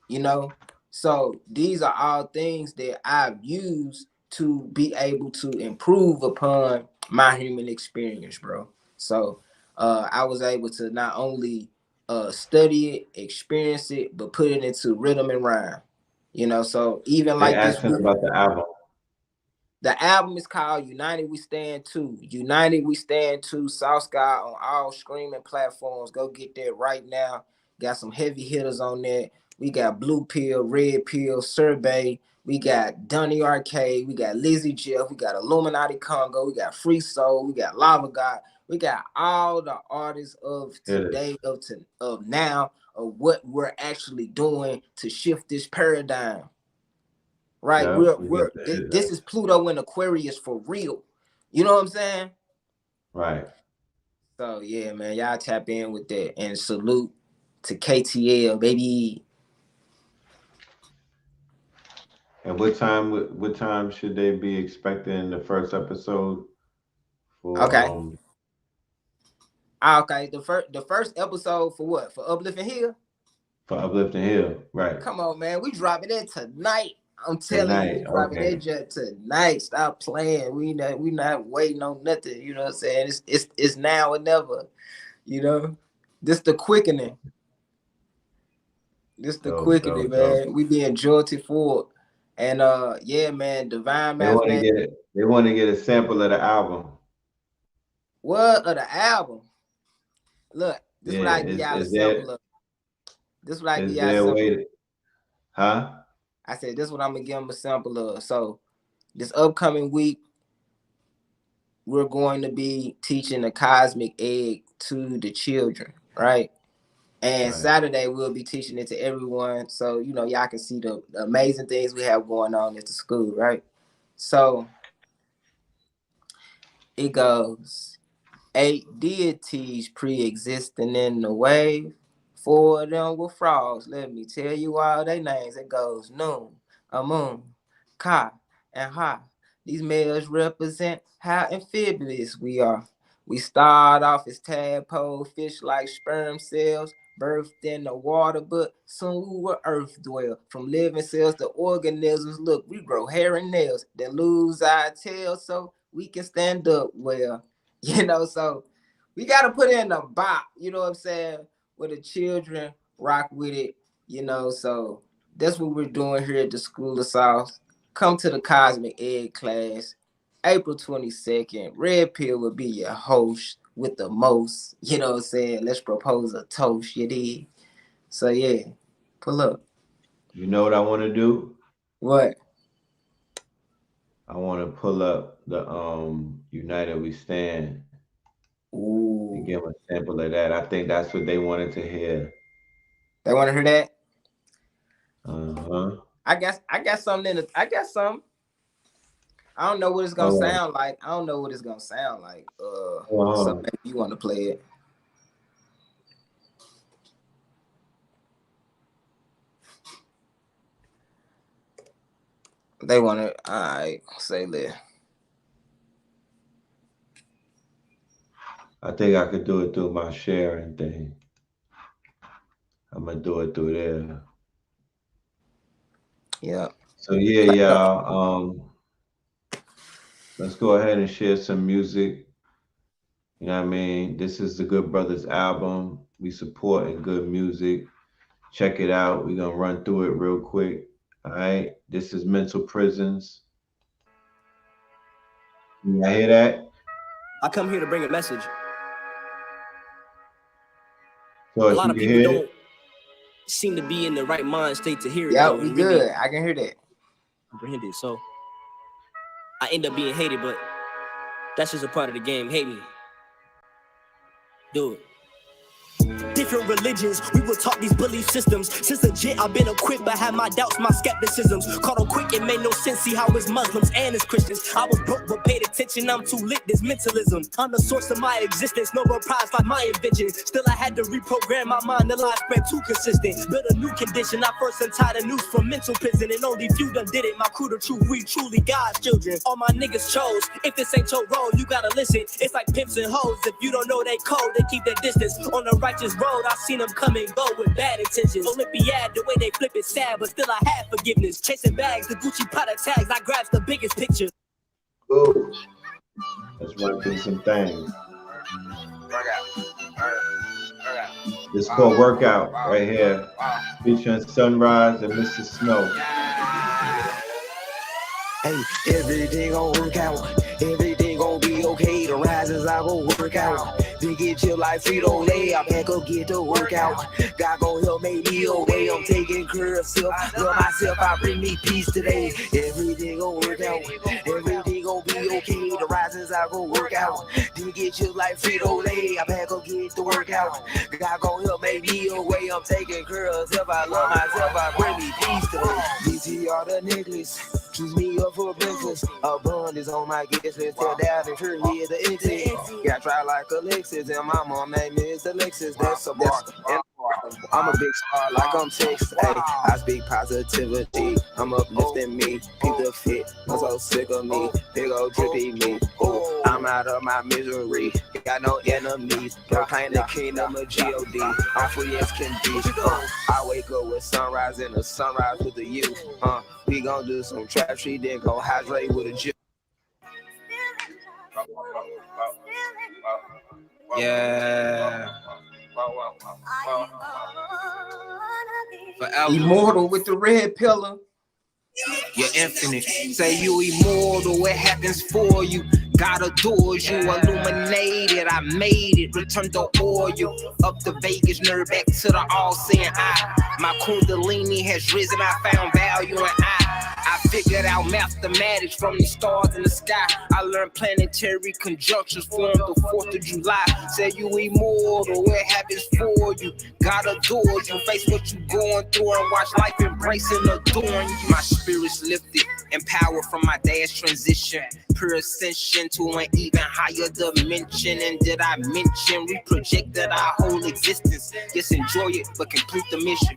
You know, So these are all things that I've used to be able to improve upon my human experience, bro. So I was able to not only study it, experience it, but put it into rhythm and rhyme. You know, so even They like this asking week, about the album. the album is called United We Stand 2. United We Stand 2, South Sky on all streaming platforms. Go get that right now. Got some heavy hitters on that. We got Blue Pill, Red Pill, Survey. We got Dunny Arcade. We got Lizzie Jeff. We got Illuminati Congo. We got Free Soul. We got Lava God. We got all the artists of today, of now, of what we're actually doing to shift this paradigm. Right, Yeah, this is Pluto in Aquarius for real. You know what I'm saying? Right. So yeah, man, y'all tap in with that and salute to KTL, baby. And what time should they be expecting the first episode? For, Okay. Okay, the first episode for what? For Uplifting Hill? For Uplifting Hill, right. Come on, man. We dropping it tonight. I'm telling you, we dropping that jet tonight. Stop playing. We not waiting on nothing. You know what I'm saying? It's now or never. You know, this the quickening. This the quickening, man. We being jolted forward. And yeah, man, Divine Mathematics. They want to get a sample of the album. What of the album? Look, this is what I give y'all a sample of. This is what I give y'all a sample of. Huh? I said this is what I'm gonna give them a sample of. So this upcoming week, we're going to be teaching the cosmic egg to the children, right? And Saturday we'll be teaching it to everyone. So you know, y'all can see the amazing things we have going on at the school, right? So it goes 8 deities pre-existing in the wave. 4 of them were frogs. Let me tell you all their names. It goes Noon, Amun, Ka, and Ha. These males represent how amphibious we are. We start off as tadpole fish like sperm cells, birthed in the water, but soon we were earth dwell. From living cells to organisms, look, we grow hair and nails, then lose our tails so we can stand up well. You know, so we got to put in a bop, you know what I'm saying? Where the children rock with it, you know, so that's what we're doing here at the School of South. Come to the Cosmic Egg class, April 22nd. Red Pill will be your host with the most, you know what I'm saying? Let's propose a toast, you did. So yeah, pull up. You know what I want to do? What? I want to pull up the United We Stand. Ooh. And give them a sample of that. I think that's what they wanted to hear. They want to hear that? Uh-huh. I got something in it. I got some. I don't know what it's gonna sound like. So maybe you want to play it. They want to. All right, say that. I think I could do it through my sharing thing. I'm gonna do it through there. Yeah. So yeah, y'all. Let's go ahead and share some music. You know what I mean? This is the Good Brothers album. We supporting good music. Check it out. We're gonna run through it real quick. All right. This is Mental Prisons. You hear that? I come here to bring a message. So a lot of people don't seem to be in the right mind state to hear it. Yeah, we good. Really, I can hear that. Comprehend it. So I end up being hated, but that's just a part of the game. Hate me. Do it. Different religions, we were taught these belief systems. Since legit, I've been equipped, but had my doubts, my skepticisms. Caught on quick, it made no sense. See how it's Muslims and it's Christians. I was broke, but paid attention. I'm too lit, this mentalism. I'm the source of my existence, no reprise like my invention. Still, I had to reprogram my mind. The life spread too consistent. Built a new condition. I first untied a noose from mental prison, and only few done did it. My crew, the truth, we truly God's children. All my niggas chose. If this ain't your role, you gotta listen. It's like pimps and hoes. If you don't know they code, they keep their distance. On the right righteous road, I seen them come and go with bad intentions. Olympiad, the way they flip it sad, but still I had forgiveness. Chasing bags, the Gucci Prada tags, I grabbed the biggest picture. Ooh. Let's run through some things. This is called Workout right here, featuring Sunrise and Mr. Snow. Hey, everything gon' work out. Everything gon' be okay. The rises I gon' work out. Then get your life Frito-Lay. I back up, get to work out. God gon' help make me away. I'm taking care of self. Love myself, I bring me peace today. Everything gon' work out. Everything gon' be okay. The rises I gon' work out. Then get your life Frito-Lay. I back up, get to work out. God gon' help make me away. I'm taking care of self. I love myself, I bring me peace today. DTR the necklace. Choose me up for breakfast. A bun is on my guest list. Tell Dad and Tree is the exit. Got try like Alexis, and my mom name is Alexis. That's a bar. I'm a big star like I'm Texas. Ay, I speak positivity. I'm uplifting me. Keep the fit. I'm so sick of me. Big old trippy me. Ooh, I'm out of my misery. Got no enemies. Proclaim the kingdom of G.O.D. I'm free as can be. I wake up with sunrise and a sunrise with the youth. We gon' do some trap shit, then gon' hydrate with a juice. Yeah. Forever. Immortal with the red pillar. You're infinite. Say you immortal, what happens for you? God adores you, illuminated, I made it. Return the oil, up the Vegas nerve, back to the all-seeing eye. My kundalini has risen, I found value in I figured out mathematics from the stars in the sky. I learned planetary conjunctions formed the 4th of July. Say you immortal, what happens for you? God adores you, face what you going through and watch life embrace and adorn you. My spirit's lifted, empowered from my dad's transition. Pure ascension to an even higher dimension. And did I mention we projected our whole existence? Yes, enjoy it, but complete the mission.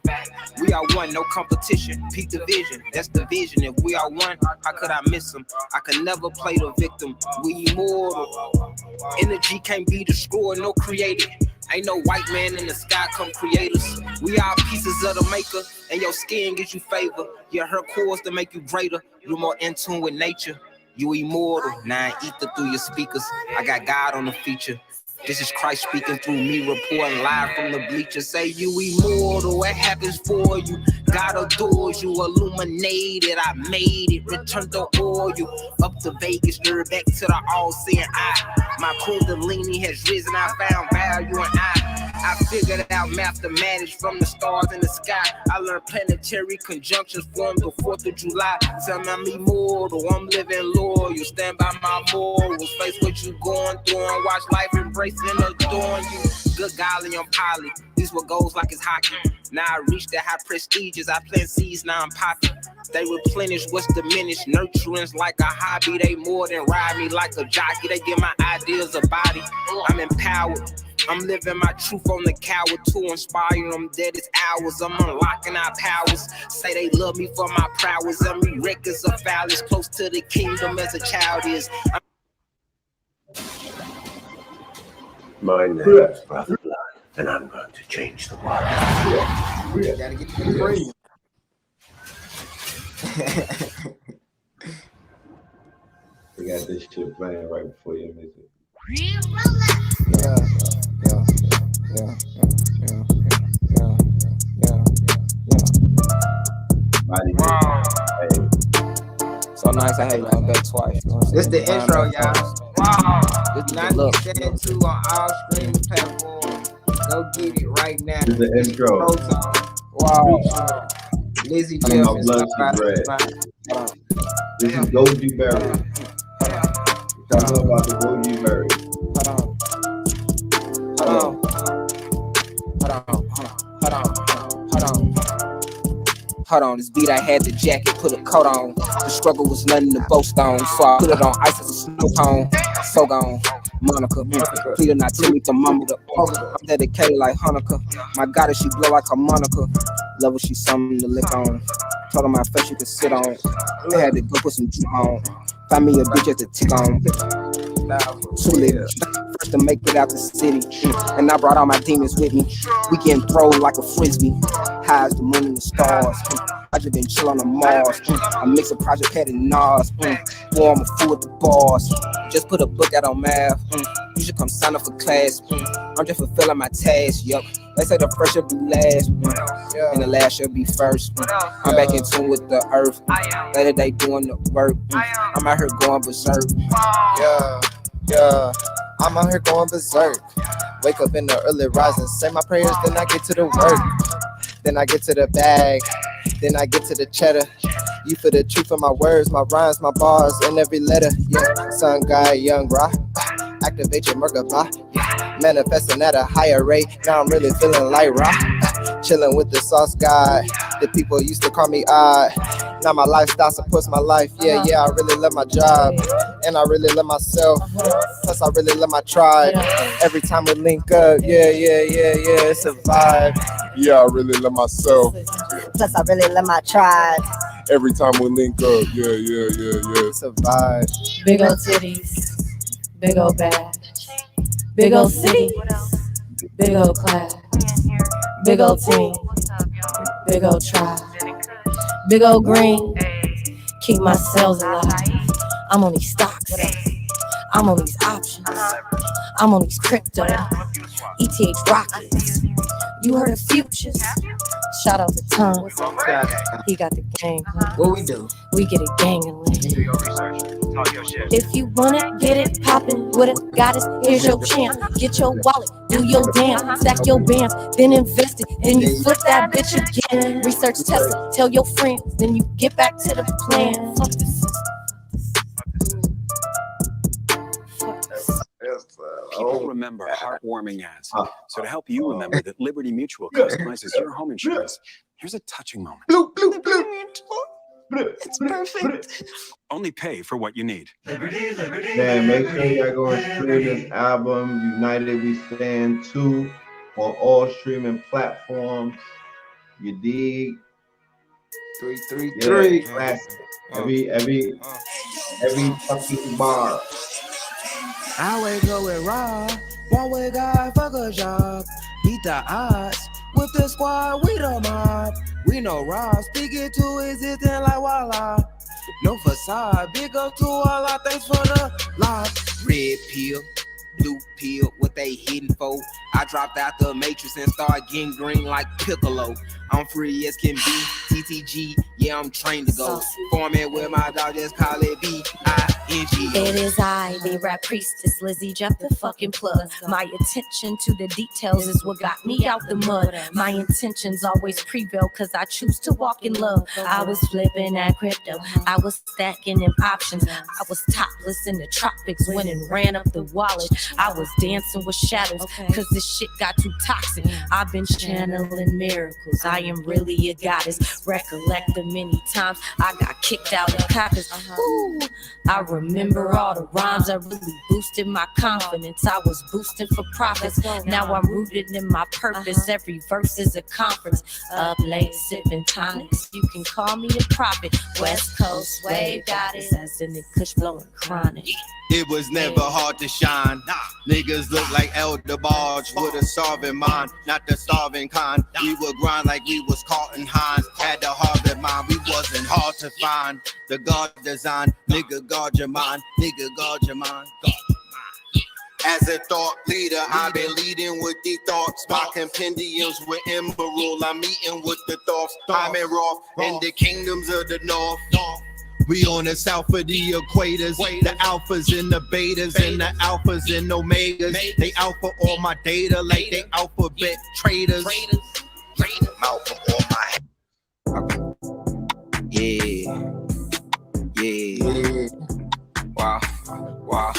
We are one, no competition. Peak the vision, that's the vision. If we are one, how could I miss them? I could never play the victim. We immortal. Energy can't be destroyed, no created. Ain't no white man in the sky come create us. We are pieces of the maker, and your skin gives you favor. Your hair cores to make you greater. You're more in tune with nature. You immortal, now I ether through your speakers. I got God on the feature. This is Christ speaking through me, reporting live from the bleachers. Say you immortal, what happens for you? God adores you, illuminated, I made it. Return the oil, up to Vegas, nerve back to the all-seeing eye. My kundalini has risen, I found value in I figured out mathematics from the stars in the sky. I learned planetary conjunctions formed the 4th of July. Tell me I'm immortal, I'm living loyal. Stand by my morals, face what you going through and watch life embrace and adorn you. Good golly, I'm poly. These what goes like it's hockey. Now I reach the high prestiges. I plant seeds, now I'm popping. They replenish what's diminished. Nurturing's like a hobby. They more than ride me like a jockey. They give my ideas a body. I'm empowered. I'm living my truth on the coward to inspire them. Dead as hours. I'm unlocking our powers. Say they love me for my prowess. I'm records of foul close to the kingdom as a child is. My name is Brother Blood, and I'm going to change the world. You gotta get to the free. We got this shit playing right before your music. Wow. Hey. So nice, I had you on back twice. This the intro, y'all. Wow. It's 97.2 on all streaming platforms. Go get it right now. This is the intro. Wow. Lizzie Jeff is This is Goji Berry. Talking about the Goji Berry. Hold on, this beat I had the jacket, put a coat on. The struggle was nothing to boast on, so I put it on ice as a snow cone. So gone, Monica, please not tell me to mumble up. I'm dedicated like Hanukkah. My goddess, she blow like a Monica. Love her, she something to lick on. Told her my face you could sit on. I had to go put some juice on. Find me a bitch at the tick on. Too lit. first to make it out the city. And I brought all my demons with me. We getting thrown like a frisbee. High as the moon and the stars. I just been chill on the Mars. I mix a Project Head and Nas. Boy, I'm a fool with the bars. Just put a book out on math. You should come sign up for class. I'm just fulfilling my task. Yup. They say the first should be last, and the last should be first. I'm back in tune with the earth. Later they doing the work. I'm out here going berserk. Yeah. I'm out here going berserk. Wake up in the early rising, say my prayers, then I get to the work. Then I get to the bag, then I get to the cheddar. You feel the truth of my words, my rhymes, my bars, in every letter. Yeah, sun guy, young bra. Activate your Merkaba. Manifesting at a higher rate. Now I'm really feeling like rock. Chilling with the sauce guy. The people used to call me odd. Now my lifestyle supports my life. Yeah, I really love my job. And I really love myself. Plus I really love my tribe. Every time we link up, yeah, it's a vibe. Yeah, I really love myself. Plus I really love my tribe. Every time we link up, yeah, it's a vibe. Big old titties, big old bag, big old city, big old class, big old team, big old tribe, big old green. Keep my cells alive. I'm on these stocks. I'm on these options. I'm on these crypto. ETH rockets. You heard of futures? Shout out to Tom. He got the game. What we do? We get it gangin'. If you wanna get it poppin' with a goddess, here's your chance. Get your wallet, do your dance, stack your bands, then invest it, then you flip that bitch again. Research, test it, tell your friends, then you get back to the plan. Fuck this system. People remember heartwarming ads. So to help you remember that Liberty Mutual customizes your home insurance, here's a touching moment. It's perfect. Only pay for what you need. Man, make sure y'all go and stream this album, United We Stand 2, on all streaming platforms. You dig? 333. Yeah, every fucking bar. I wake up with Raw, one way guy, fuck a job, beat the odds, with the squad, we the mob, we know Raw, speak it to existence like voila, no facade, big up to all our thanks for the live, red pill, blue pill, what they hitting for, I dropped out the matrix and started getting green like Piccolo, I'm free as can be, TTG, yeah, I'm trained to go, forming with my dog, just call it B-I-N-G. It is I, the rap priestess, Lizzie, drop the fucking plug. My attention to the details is what got me out the mud. My intentions always prevail, cause I choose to walk in love. I was flipping that crypto, I was stacking them options. I was topless in the tropics, went and ran up the wallet. I was dancing with shadows, cause this shit got too toxic. I've been channeling miracles, I am really a goddess. Recollect the many times I got kicked out of cockers. Ooh, I remember all the rhymes that really boosted my confidence. I was boosting for profits. Now I'm rooted in my purpose. Every verse is a conference. Up late sipping tonics. You can call me the prophet. West Coast wave goddess. As in the kush blowing chronic. It was never hard to shine. Niggas look like Elder Barge with a starving mind, not the starving kind. We would grind like we was Carlton Hines. Had the Harvard mind, we wasn't hard to find. The God design, nigga guard your mind, nigga guard your mind. As a thought leader, I've been leading with the thoughts. My compendiums with Emerald, I'm eating with the thoughts. I'm in Roth in the kingdoms of the north. We on the south of the equators, the alphas and the betas and the alphas and omegas. They alpha all my data like they alphabet traders. Alpha all my. Yeah. Wow.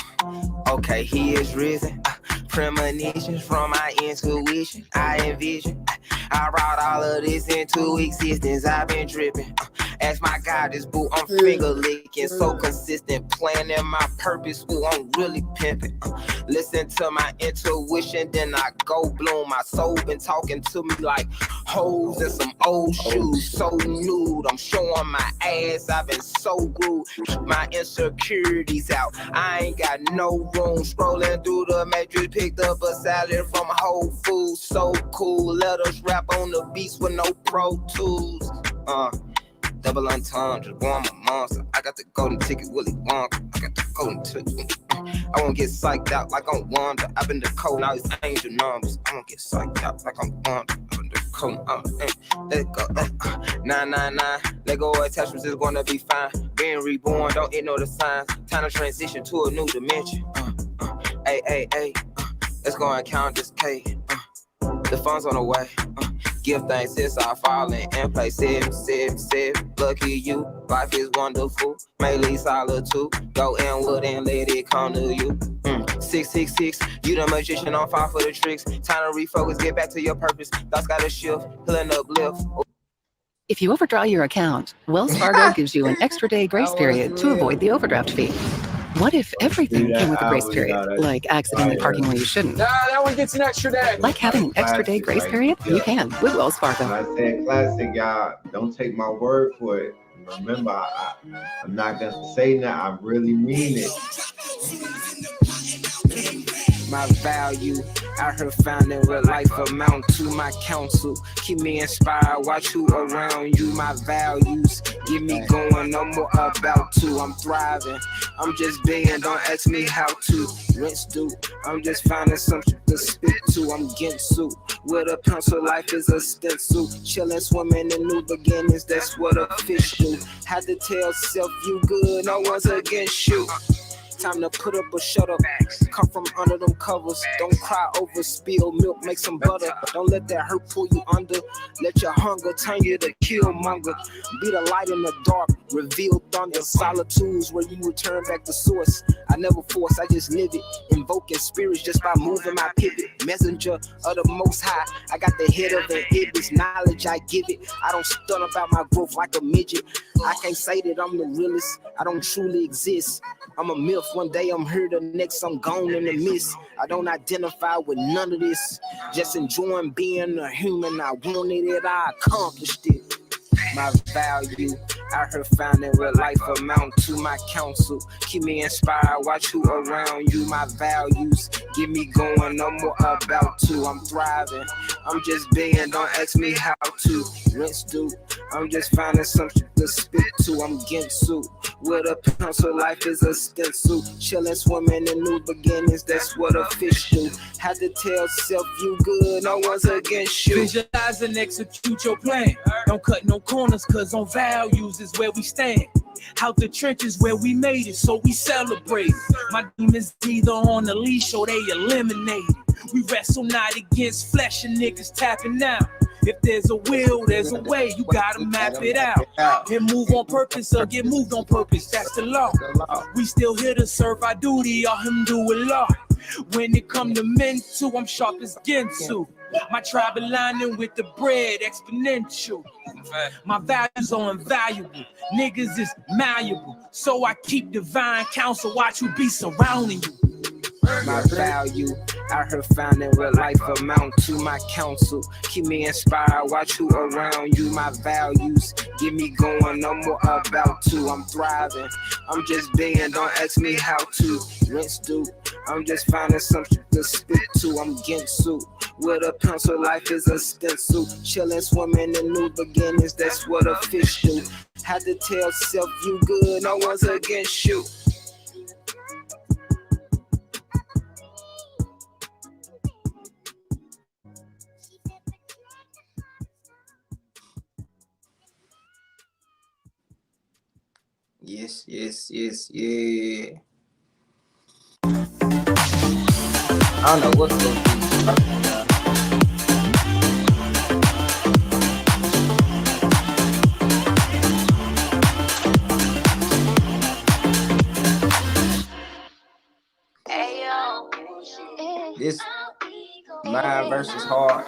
Okay, he is risen. Premonitions from my intuition. I envision. I brought all of this into existence. I've been dripping. As my goddess, boo, I'm finger licking. So consistent, planning my purpose, boo, I'm really pimping. Listen to my intuition, then I go bloom. My soul been talking to me like hoes in some old shoes. So nude, I'm showing my ass, I've been so rude. My insecurities out, I ain't got no room. Scrolling through the matrix, picked up a salad from Whole Foods. So cool, let us rap on the beats with no Pro Tools. Double entendre, boy, I'm a monster. I got the golden ticket, Willy Wonka. I got the golden ticket. I won't get psyched out like I'm Wanda. I've been the code, now it's angel numbers. I won't get psyched out like I'm Wanda. I've been the code, let go. 999, let go of attachments, is gonna be fine. Being reborn, don't ignore the signs. Time to transition to a new dimension. Let's go and count this K. The funds on the way. Give thanks since I fallen and play 777. Lucky you, life is wonderful. Mainly solitude. Go inward and let it come to you. 666, you the magician on fire for the tricks. Time to refocus, get back to your purpose. Thoughts gotta shift, healing uplift. If you overdraw your account, Wells Fargo gives you an extra day grace period to avoid the overdraft fee. What if everything came with a grace period, like accidentally parking where you shouldn't? Nah, that one gets an extra day. Like having an extra day grace period? You can with Wells Fargo. I said classic, y'all. Don't take my word for it. Remember, I'm not going to say that. I really mean it. My value, out here finding what life amount to. My counsel, keep me inspired, watch who around you. My values, get me going, no more about to. I'm thriving, I'm just being, don't ask me how to. Rinse do, I'm just finding something to spit to. I'm Ginsu, with a pencil, life is a stencil. Chilling, swimming in new beginnings, that's what a fish do. Had to tell self you good, no one's against you. Time to put up or shut up. Come from under them covers. Don't cry over spilled milk, make some butter. Don't let that hurt pull you under. Let your hunger turn you to killmonger. Be the light in the dark, reveal thunder. Solitudes where you return back to source. I never force, I just live it. Invoking spirits just by moving my pivot. Messenger of the most high. I got the head of an ibis. Knowledge I give it. I don't stun about my growth like a midget. I can't say that I'm the realest. I don't truly exist. I'm a myth. One day I'm here, the next I'm gone in the mist. I don't identify with none of this. Just enjoying being a human. I wanted it, I accomplished it. My value, out here finding what life amount to. My counsel, keep me inspired, watch who around you. My values, get me going, no more about to. I'm thriving, I'm just being, don't ask me how to. Rinse do, I'm just finding something to spit to. I'm Ginsu, with a pencil, life is a stencil. Chilling, swimming in new beginnings, that's what a fish do. Had to tell self you good, no one's against you. Visualize and execute your plan. Don't cut no corners, cause on values is where we stand. Out the trenches where we made it, so we celebrate. My demons either on the leash or they eliminated. We wrestle not against flesh and niggas tapping out. If there's a will, there's a way, you gotta map it out. And move on purpose or get moved on purpose, that's the law. We still here to serve our duty, alhamdulillah. When it come to mental, I'm sharp as Ginsu. My tribe aligning with the bread, exponential. My values are invaluable. Niggas is malleable. So I keep divine counsel, watch who be surrounding you. My value, out here finding what life amount to. My counsel, keep me inspired, watch who around you. My values, get me going, no more about to. I'm thriving, I'm just being, don't ask me how to. Rinse do, I'm just finding something to spit to. I'm Ginsu, with a pencil, life is a stencil. Chilling, swimming in new beginnings, that's what a fish do. Had to tell self you good, no one's against you. Yes, yeah. I don't know what's going on. This mind versus heart.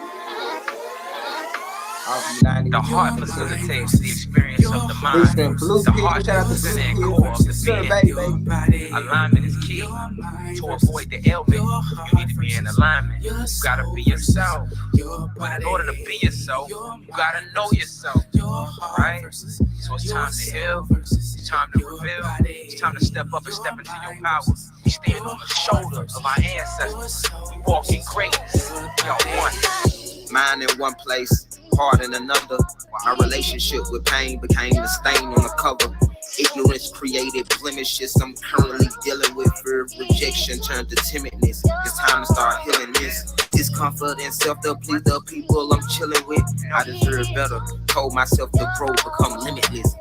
The heart facilitates the experience of the mind. The heart is the center and core of the being. Alignment is key. To avoid the ailment, you need to be in alignment. You gotta be yourself. But in order to be yourself, you gotta know yourself. Right? So it's time to heal. It's time to reveal. It's time to step up and step into your power. We stand on the shoulders of our ancestors. We walk in greatness. Y'all one. Mind in one place, heart in another. My relationship with pain became the stain on the cover. Ignorance created blemishes I'm currently dealing with. Fear of rejection turned to timidness. It's time to start healing this. Discomfort and self to please the people I'm chilling with. I deserve better. Told myself to grow, become limitless.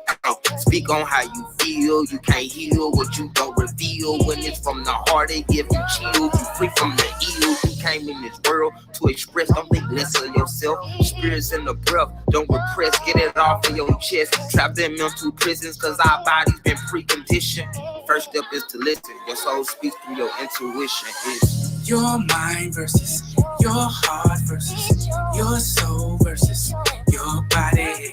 Speak on how you feel. You can't heal what you don't reveal. When it's from the heart, it gives you chills. You free from the ills. You came in this world to express. Don't think less of yourself. Spirits in the breath. Don't repress. Get it off of your chest. Trapped in mental prisons because our body's been preconditioned. First step is to listen. Your soul speaks through your intuition. It's your mind versus your heart versus your soul versus your body.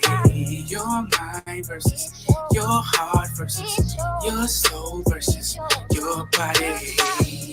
Your mind versus your heart versus your soul versus your body.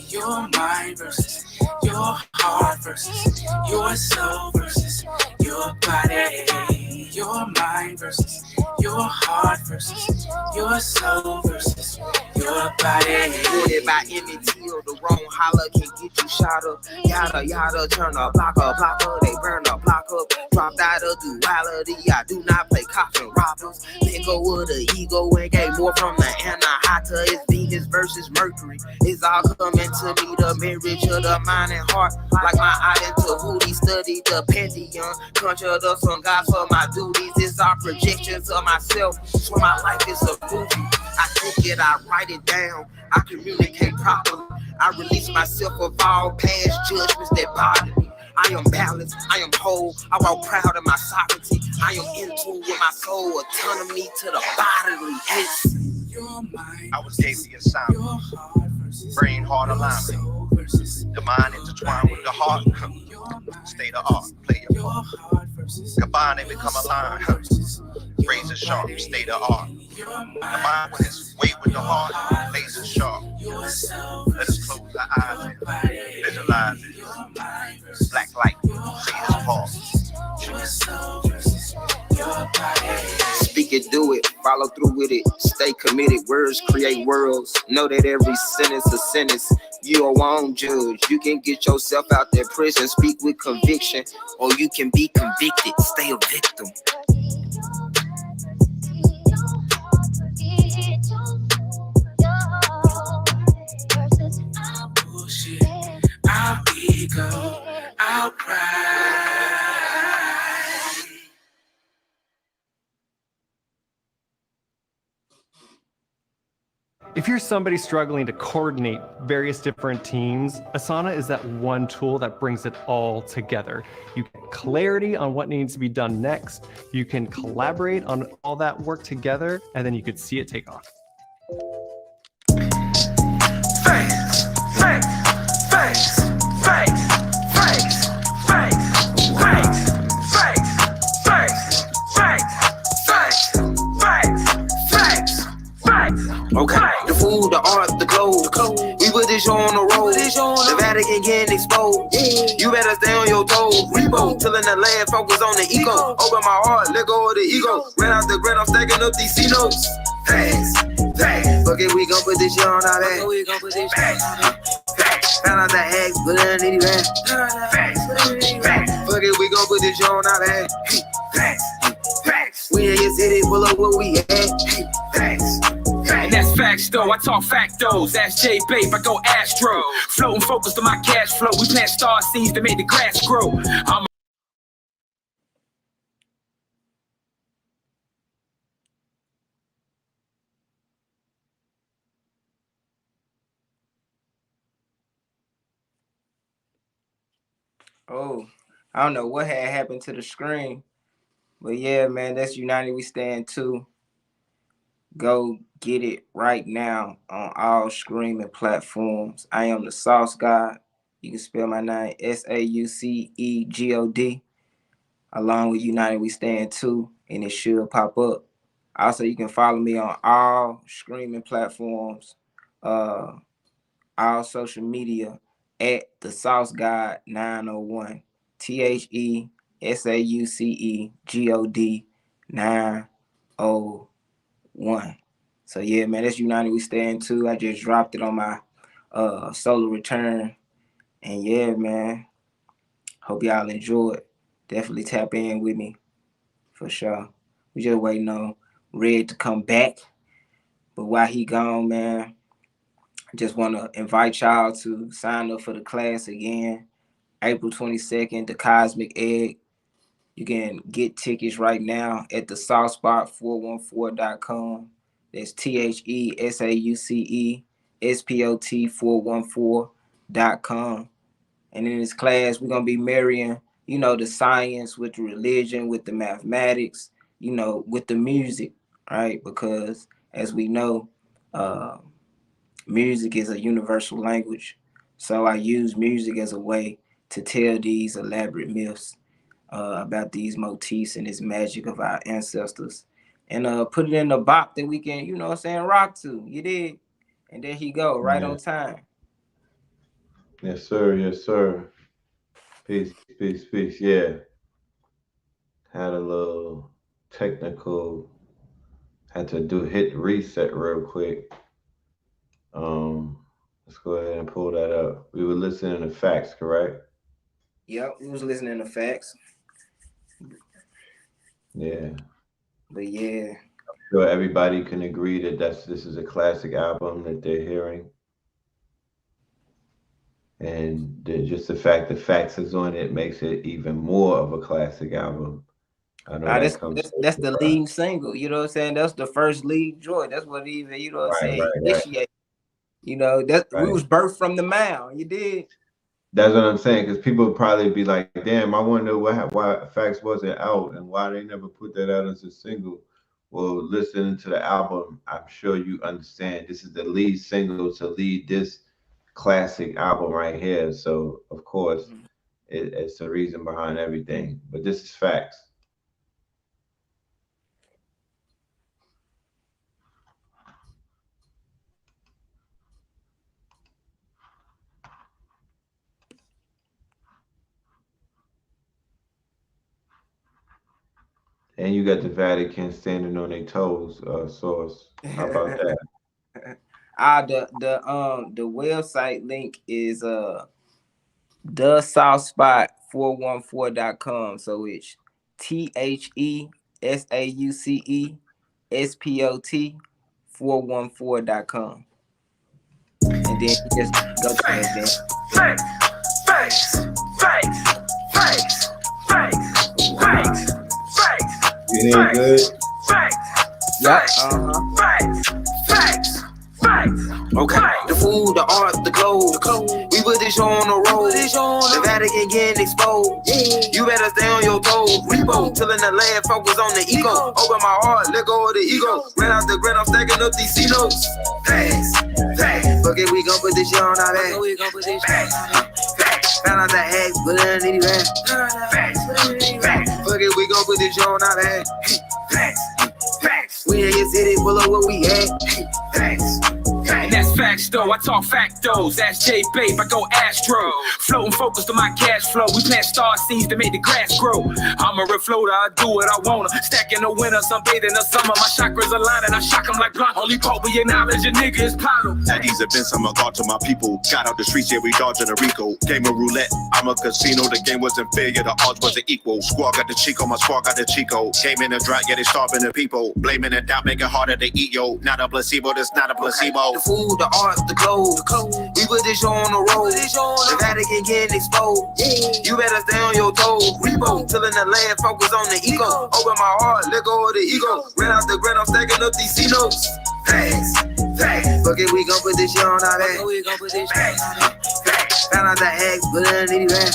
Your mind versus your heart versus your soul versus your body. Your mind versus your heart versus your soul versus your body. Rooted by MT or the wrong holler can get you shot up. Yada yada, turn a blocker, they burn a block up. Dropped out of duality, I do not play cops and robbers. Let go of the ego and get more from the anahata. It's Venus versus Mercury. It's all coming to me, the marriage of the mind and heart. Like my eye into Hootie, study the pantheon. Conjure the sun gods for my duties. It's our projections of myself. So my life is a movie. I think it, I write it down. I communicate properly. I release myself of all past judgments that bother me. I am balanced, I am whole, I walk proud of my sovereignty. I am in tune with my soul, autonomy to the bodily. It's I was gave the assignment. Brain, heart alignment. The mind intertwined with the heart. State of art, play your part. Combine and become aligned. Razor sharp, state of art. The mind when it's weight with the heart, laser sharp. Let us close our eyes and visualize it. Black light, see this pause. speak it, do it, follow through with it, stay committed. Words create worlds. Know that every sentence a sentence. You are wrong judge. You can get yourself out that prison, speak with conviction, or you can be convicted, stay a victim. Our ego, our pride. If you're somebody struggling to coordinate various different teams, Asana is that one tool that brings it all together. You get clarity on what needs to be done next. You can collaborate on all that work together, and then you could see it take off. Thanks, thanks, thanks, thanks, thanks, thanks, thanks, thanks, thanks, thanks, thanks, thanks, thanks. Okay, the food, the art, the clothes. We put this show on the road. The Vatican getting exposed. You better stay on your toes. Rebo, tilling the land, focus on the ego. Open my heart, let go of the ego. Ran out the bread, I'm stacking up these C notes. Thanks, thanks. Fuck it, we gon' put this shit on our back. Found out the hacks, but I need it back. Fuck it, we gon' put this shit on our back. We in your city, pull up what we at. And that's facts though, I talk factos. That's J Babe, I go Astro. Floating focused on my cash flow. We plant star seeds to make the grass grow. Oh, I don't know what had happened to the screen. But yeah, man, that's United We Stand 2. Go get it right now on all streaming platforms. I am the Sauce God. You can spell my name SAUCEGOD. along with United We Stand 2, and it should pop up. Also, you can follow me on all streaming platforms, all social media at the Sauce God 901. THESAUCEGOD 901. So yeah, man, that's United We Stand 2. I just dropped it on my solo return. And yeah, man, hope y'all enjoy it. Definitely tap in with me for sure. We just waiting on Red to come back. But while he gone, man, I just want to invite y'all to sign up for the class again. April 22nd, the Cosmic Egg. You can get tickets right now at the Saucespot414.com. That's THESAUCESPOT414.com. And in this class, we're going to be marrying, you know, the science with the religion, with the mathematics, you know, with the music, right? Because as we know, music is a universal language. So I use music as a way to tell these elaborate myths about these motifs and this magic of our ancestors. And put it in a bop that we can, you know what I'm saying, rock to. You did. And there he go, right on time. Yes, sir. Yes, sir. Peace, peace, peace. Yeah. Had a little technical, had to hit reset real quick. Let's go ahead and pull that up. We were listening to facts, correct? Yep, we was listening to facts. Yeah. But yeah. I'm sure everybody can agree that this is a classic album that they're hearing. And just the fact that Facts is on it makes it even more of a classic album. I know that's the lead single, you know what I'm saying? That's the first lead joint. That's what even, you know what I'm saying, initiate. You know, that we was birthed from the mound. You did. That's what I'm saying, because people would probably be like, damn, I wonder why Facts wasn't out and why they never put that out as a single. Well, listening to the album, I'm sure you understand this is the lead single to lead this classic album right here. So, of course, it's the reason behind everything. But this is Facts. And you got the Vatican standing on their toes, Source. How about that? The website link is thesaucespot414.com. So it's THESAUCESPOT414.com. And then you just go to that. Facts. You hear good? Yeah. Okay. The food, the art, the clothes. We put this show on the road. The Vatican getting exposed. You better stay on your toes. Repo, tilling the land, focus on the ego. Open my heart, let go of the ego. Ran out the grid, I'm stacking up these C-notes. Facts. Fuck it, we gon' put this shit on our back. Found out the hacks, but I need it back. Fuck it, we gon' put this shit on our back. We in your city, pull up where we at. And that's facts though, I talk factos. Ask J Babe, I go Astro. Floating focused on my cash flow. We plant star seeds to make the grass grow. I'm a refloater, I do what I wanna. Stack in the winter, sunbathe in the summer. My chakras align and I shock them like blunt. Only part we acknowledge a nigga is Pablo. At these events, I'm a god to my people. Got out the streets, yeah, we dodging a Rico. Game of roulette, I'm a casino. The game wasn't fair, yeah, the odds wasn't equal. Squad got the Chico, my squad got the Chico. Game in the drought, yeah, they starving the people. Blaming the doubt, make it harder to eat, yo. Not a placebo, that's not a placebo. The food, the art, the clothes. We put this show on the road. The Vatican getting exposed. You better stay on your toes. Repo, tilling the land, focus on the ego. Open my heart, let go of the ego. Ran out the grid, I'm stacking up these C-notes. Facts. Fuck it, we gon' put this shit on our back. Found out the hacks, but I need it back.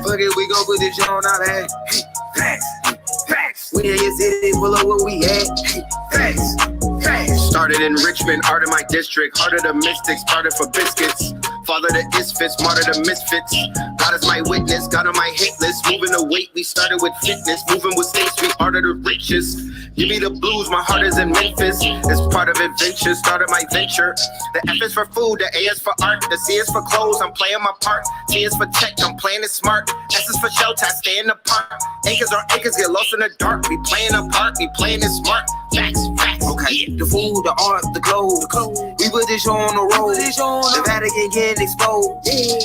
Fuck it, we gon' put this shit on our back. We in your city, pull up where we at. Started in Richmond, art of my district. Heart of the mystics, started for biscuits. Father the isfits, martyr the misfits. God is my witness, God on my hit list. Moving the weight, we started with fitness. Moving with State Street, art of the richest. Give me the blues, my heart is in Memphis. It's part of adventure, started my venture. The F is for food, the A is for art. The C is for clothes, I'm playing my part. T is for tech, I'm playing it smart. S is for shoutouts, stay in the park. Acres or acres get lost in the dark. We playing a part, we playing it smart. Facts, facts. Okay, the food, the art, the clothes. We put this show on the road. The Vatican getting exposed.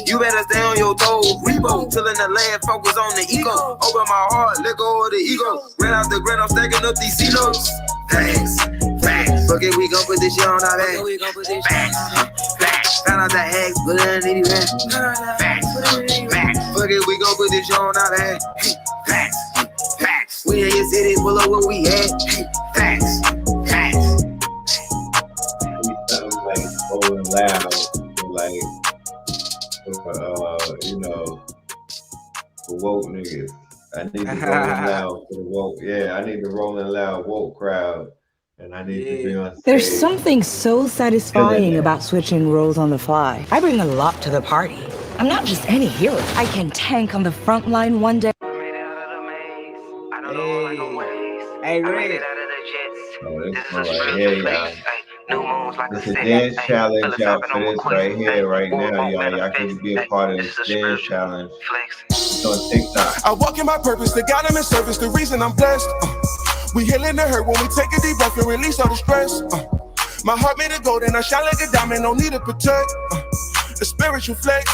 You better stay on your toes. Rebo, till in the land, focus on the ego. Open my heart, let go of the ego. Ran out the grand, I'm stacking up these C-notes. Facts, facts. Fuck it, we gon' put this shit on our back. Facts, facts. Found out that X, put it in the rap. Facts, facts. Fuck it, we gon' put this shit on our back. Facts, facts. We in your city, pull up where we at. Facts, facts. Like rolling loud, like you know, for woke niggas. I need to roll loud for the woke. Yeah, I need to roll loud woke crowd, and I need to be on stage. There's something so satisfying about switching roles on the fly. I bring a lot to the party. I'm not just any hero. I can tank on the front line one day. Hey, Red. Oh, this one right here, y'all. It's a dance challenge out for this right here, right now, y'all. Y'all can be a part of this dance challenge. It's on TikTok. I walk in my purpose, the God I'm in service, the reason I'm blessed. We healing the hurt when we take a deep breath and release all the stress. My heart made of gold and I shine like a diamond, no need to protect. A spiritual flex.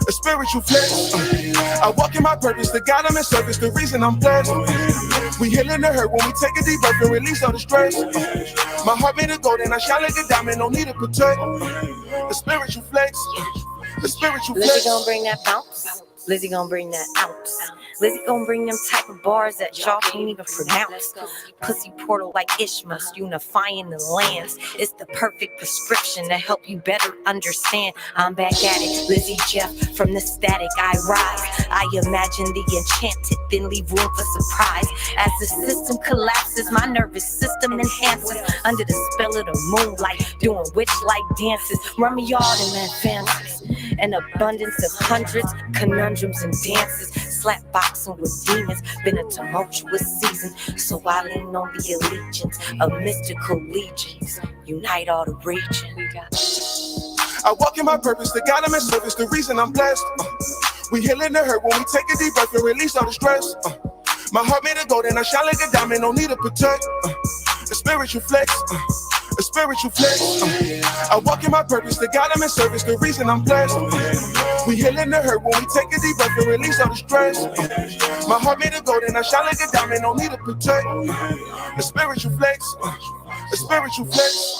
A spiritual flex. I walk in my purpose, the God I'm in service, the reason I'm blessed. We healing the hurt when we take a deep breath and release all the stress. My heart made of gold and I shine like a diamond, no need to protect. A spiritual flex. A spiritual flex. Lizzie gon' bring that bounce. Lizzie gon' bring that ounce. Lizzie gon' bring them type of bars that y'all can't even pronounce. Pussy portal like Ishmael's unifying the lands. It's the perfect prescription to help you better understand. I'm back at it, Lizzie Jeff. From the static I rise. I imagine the enchanted, then leave room for surprise. As the system collapses, my nervous system enhances. Under the spell of the moonlight, doing witch-like dances. Run me all in advances. An abundance of hundreds, conundrums and dances. Slap boxing with demons, been a tumultuous season. So I lean on the allegiance of mystical legions. Unite all the region. I walk in my purpose, the God I'm in service, the reason I'm blessed. We healing the hurt when we take a deep breath and release all the stress. My heart made of gold and I shine like a diamond, no need to protect. A spiritual flex. A spiritual flex. I walk in my purpose, the God I'm in service, the reason I'm blessed. We healing the hurt when we take a deep breath and release all the stress. My heart made of gold and I shine like a diamond, no need to protect. A spiritual flex. A spiritual flex.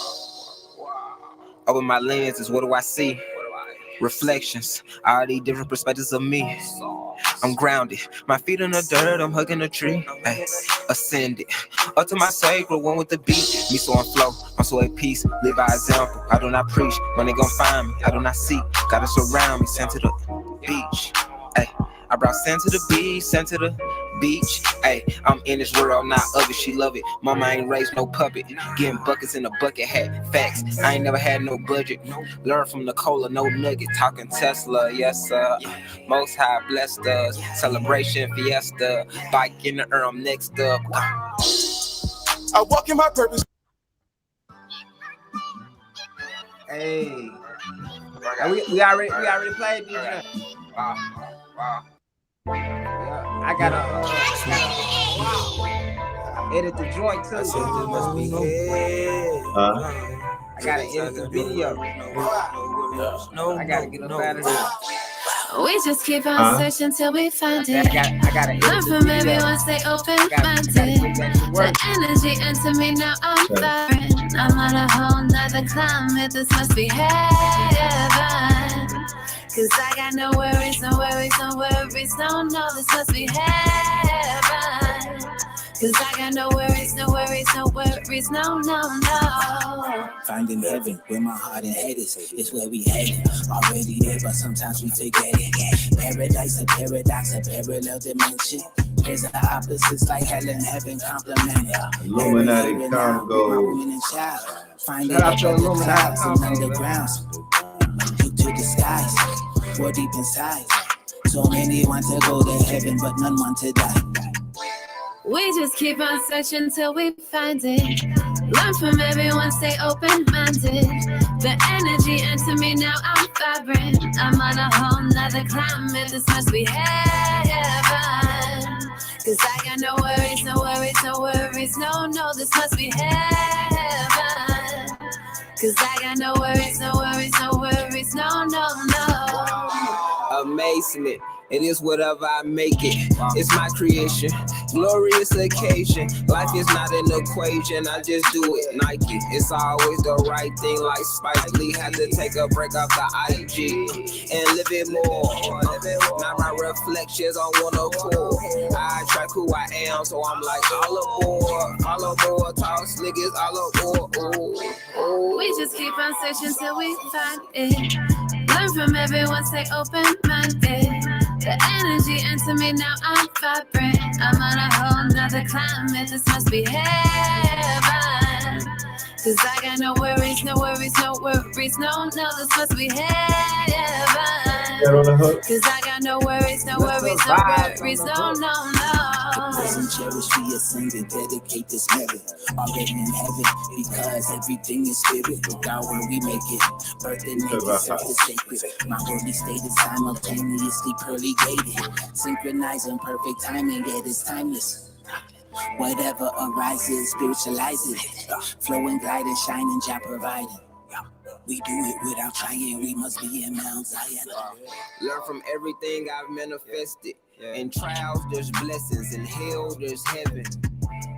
Open my lenses, what do I see? Reflections, all these different perspectives of me. I'm grounded, my feet in the dirt, I'm hugging a tree. Ay, ascended, up to my sacred, one with the beat. Me so on flow, I'm so at peace, live by example. I do not preach, when they gon' find me, I do not seek. Gotta surround me, sent to the beach. Ay, I brought sand to the beach, sand to the beach. Ay, I'm in this world, not of it, she love it. Mama ain't raised no puppet, getting buckets in a bucket hat. Facts, I ain't never had no budget. Learn from Nicola, no nugget. Talking Tesla, yes sir. Most High blessed us. Celebration, fiesta. Bike in the air, I'm next up. I walk in my purpose. Hey, we already played DJ. Wow. I gotta edit the joint too. I gotta edit the video. I gotta get up out of here. We just keep on searching till we find it. I gotta learn from everyone, stay open-minded. The energy into me, now I'm firing. I'm on a whole nother climate. This must be heaven. Cause I got no worries, no worries, no worries. No, this must be heaven. Cause I got no worries, no worries, no worries. No. Finding heaven where my heart and head is. It's where we headed. Already there, but sometimes we forget it. Paradise, a paradox, a parallel dimension. There's the opposites like hell and heaven complemented. Illuminati Congo. Finding up the clouds and undergrounds. to the skies. We're deep inside. So many want to go to heaven, but none want to die. We just keep on searching till we find it. Learn from everyone, stay open-minded. The energy enter me, now I'm vibrant. I'm on a whole nother climate, this must be heaven. Cause I got no worries, no worries, no worries, no, no, this must be heaven. Cause I got no worries, no worries, no worries, no, no, no. Amazement. It is whatever I make it. It's my creation. Glorious occasion. Life is not an equation. I just do it. Nike. It's always the right thing. Like Spike Lee had to take a break off the IG and live it more. Now my reflections on one accord. I track who I am, so I'm like all aboard. All aboard. Toss niggas all aboard. Ooh. We just keep on searching till we find it. Learn from everyone, stay open-minded. The energy enter me, now I'm vibrant. I'm on a whole nother climate, this must be heaven. Cause I got no worries, no worries, no worries, no, no, this must be heaven. Cause I got no worries, no worries, no worries, no, no, no. Present cherish, we ascend and dedicate this merit. Already in heaven, because everything is spirit. Without where we make it, birth and make itself is sacred. My worldly state is simultaneously pearly gated. Synchronizing perfect timing, yet it's timeless. Whatever arises, spiritualize it. Flowing, gliding, shining, Jah providing. We do it without trying, we must be in Mount Zion. Learn from everything I've manifested. In trials, there's blessings. In hell, there's heaven.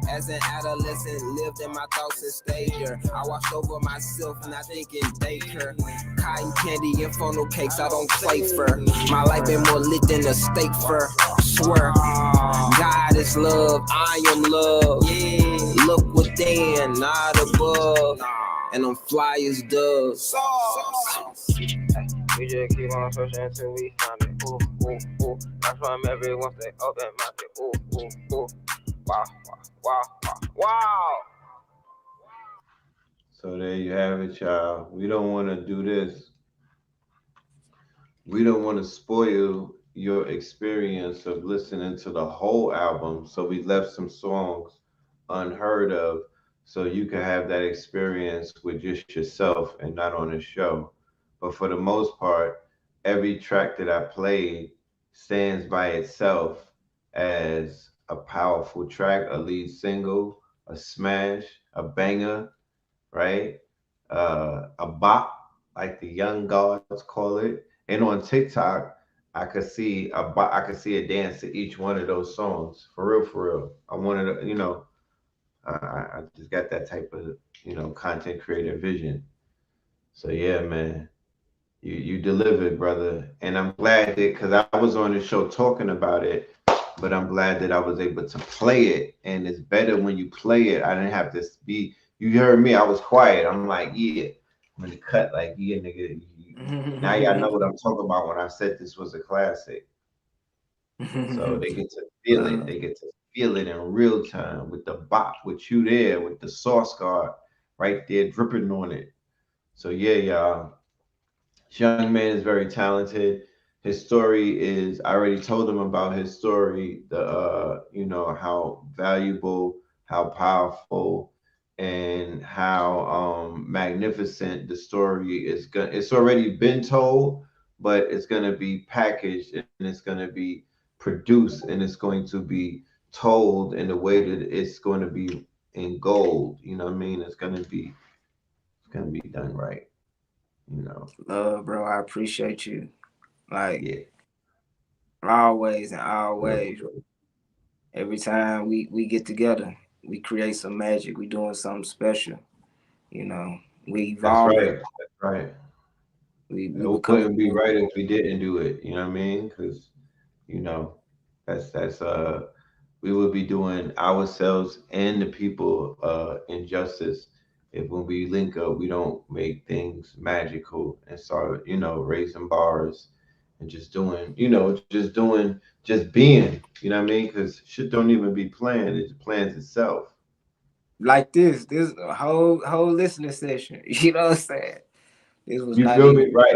As an adolescent, lived in my thoughts and stayed there. I watched over myself, not thinking daycare. Cotton candy and funnel cakes, I don't play for. My life been more lit than a steak fur. Swear, God is love, I am love. Yeah, look within, not above. And I'm fly as doves. We just keep on searching until we find it. Ooh, ooh, ooh. That's why I'm everyone stay open-minded. Ooh, ooh, ooh. Wow, wow, wow, wow. So there you have it, y'all. We don't want to do this. We don't want to spoil your experience of listening to the whole album. So we left some songs unheard of so you can have that experience with just yourself and not on a show. But for the most part, every track that I played stands by itself as a powerful track, a lead single, a smash, a banger, right? A bop, like the young gods call it. And on TikTok, I could see a dance to each one of those songs. For real, for real. I wanted to, I just got that type of, content creator vision. So yeah, man. You delivered, brother. And I'm glad that, because I was on the show talking about it, but I'm glad that I was able to play it. And it's better when you play it. I didn't have to be, you heard me, I was quiet. I'm like, yeah. When it cut, like, yeah, nigga. Now y'all know what I'm talking about when I said this was a classic. So they get to feel it. They get to feel it in real time with the bop, with you there, with the sauce guard right there dripping on it. So yeah, y'all. This young man is very talented. His story is, I already told him about his story, how valuable, how powerful, and how magnificent the story is. It's already been told, but it's going to be packaged and it's going to be produced and it's going to be told in a way that it's going to be in gold. You know what I mean? It's going to be done right. Bro, I appreciate you. Like, yeah. Always and always. Every time we get together, we create some magic. We doing something special. We evolve. That's right. We wouldn't be right if we didn't do it. You know what I mean? Because that's we would be doing ourselves and the people injustice if when we link up, we don't make things magical and start, raising bars and just doing, just being, you know what I mean? Because shit don't even be planned. It plans itself. Like this whole listening session. You know what I'm saying? This was you feel me? Right.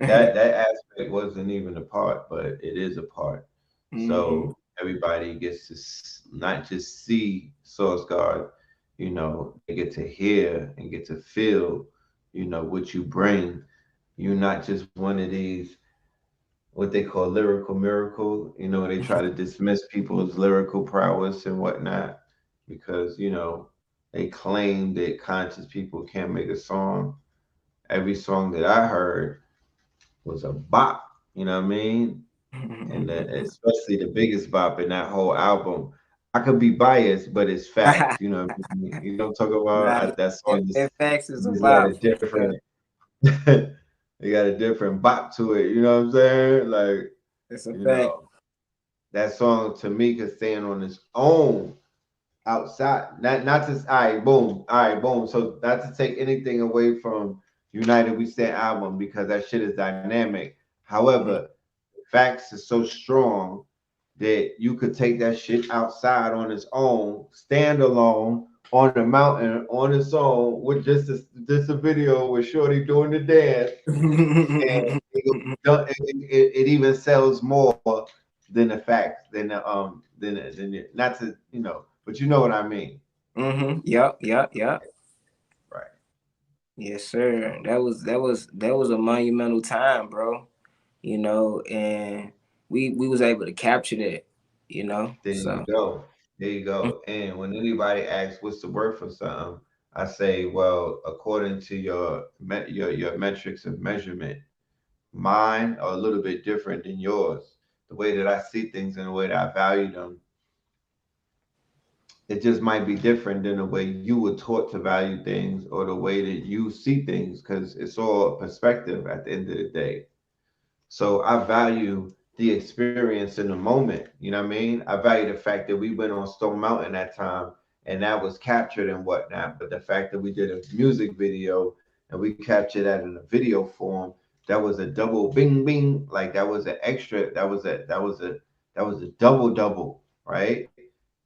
that aspect wasn't even a part, but it is a part. So everybody gets to not just see Source God, you know, they get to hear and get to feel, you know, what you bring. You're not just one of these what they call lyrical miracle. You know, they try to dismiss people's lyrical prowess and whatnot because, you know, they claim that conscious people can't make a song. Every song that I heard was a bop, you know what I mean? And especially the biggest bop in that whole album. I could be biased, but it's facts. You know what I mean? You know what I'm talking about? Right. That song just, facts is a just got a vibe. different they got a different bop to it, you know what I'm saying? Like, It's a you fact. know, that song to me could stand on its own outside. Not just all right, boom. So not to take anything away from United We Stand album because that shit is dynamic. However, facts is so strong that you could take that shit outside on its own, stand alone on the mountain on its own with just a video with Shorty doing the dance, and it even sells more than the facts than not to but you know what I mean. Yep. Right. Yes, sir. That was a monumental time, bro. You know, and we was able to capture that, you know. There you go. There you go. And when anybody asks what's the word for something, I say, well, according to your metrics of measurement, mine are a little bit different than yours. The way that I see things and the way that I value them, it just might be different than the way you were taught to value things or the way that you see things, because it's all perspective at the end of the day. So I value the experience in the moment. You know what I mean? I value the fact that we went on Stone Mountain that time and that was captured and whatnot. But the fact that we did a music video and we captured that in a video form, that was a double bing bing. Like that was an extra, that was a double, right?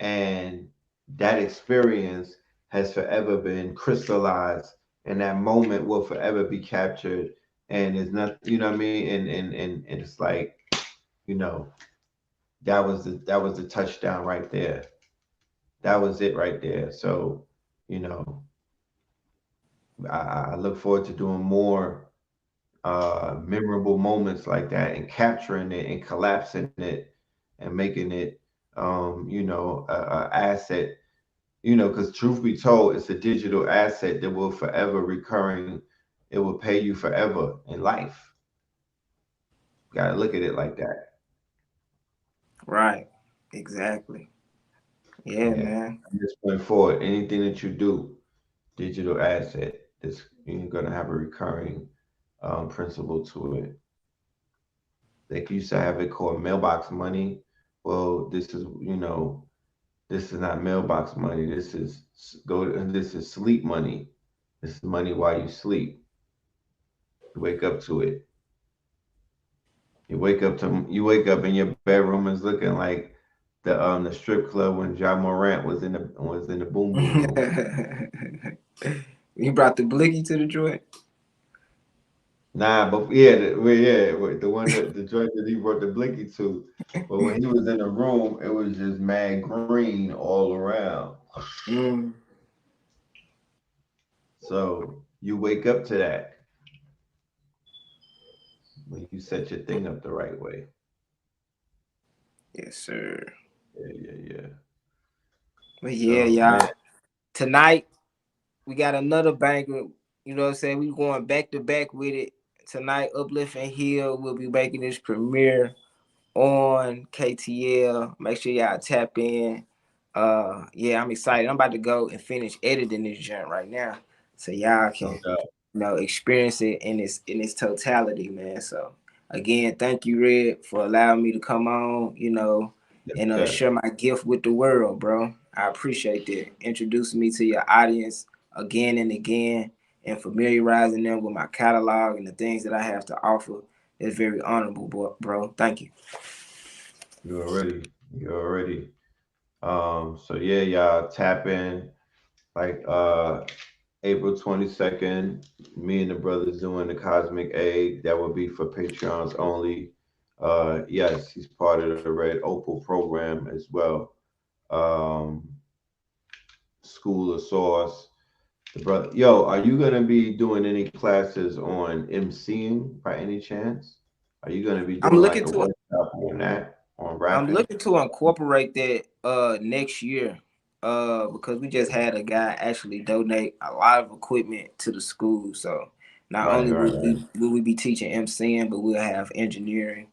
And that experience has forever been crystallized and that moment will forever be captured, and it's not, you know what I mean, and it's like, you know, that was the touchdown right there. That was it right there. So, you know, I look forward to doing more memorable moments like that and capturing it and collapsing it and making it you know, a asset, you know, because truth be told, it's a digital asset that will forever recurring. It will pay you forever in life. Got to look at it like that. Right. Exactly. Yeah, man. From this point forward, anything that you do, digital asset, you're gonna have a recurring principle to it. They used to have it called mailbox money. Well, this is, you know, this is not mailbox money. This is This is sleep money. This is money while you sleep. You wake up to it. You wake up in your bedroom is looking like the strip club when Ja Morant was in the boom boom room. You brought the blicky to the joint? Nah, but the one that the joint that he brought the blicky to. But when he was in the room, it was just mad green all around. So you wake up to that when you set your thing up the right way. Yes, sir. Yeah. But yeah, So, y'all. man. Tonight we got another banger. You know what I'm saying? We going back to back with it. Tonight, Uplifting Hill will be making this premiere on KTL. Make sure y'all tap in. Yeah, I'm excited. I'm about to go and finish editing this joint right now, so y'all can experience it in its totality, man. So again, thank you, Red, for allowing me to come on, and share my gift with the world, bro. I appreciate that. Introducing me to your audience again and again, and familiarizing them with my catalog and the things that I have to offer. It's very honorable, bro. Thank you. You already. So yeah, y'all tap in. Like April 22nd, me and the brothers doing the Cosmic Egg. That will be for Patreons only. Yes, he's part of the Red Opal program as well. School of Source. The brother, yo, are you gonna be doing any classes on MCing by any chance? Are you gonna be I'm doing like looking a to workshop on that, on I'm rapping? looking to incorporate that next year. Because we just had a guy actually donate a lot of equipment to the school. So not only will we be teaching MCing, but we'll have engineering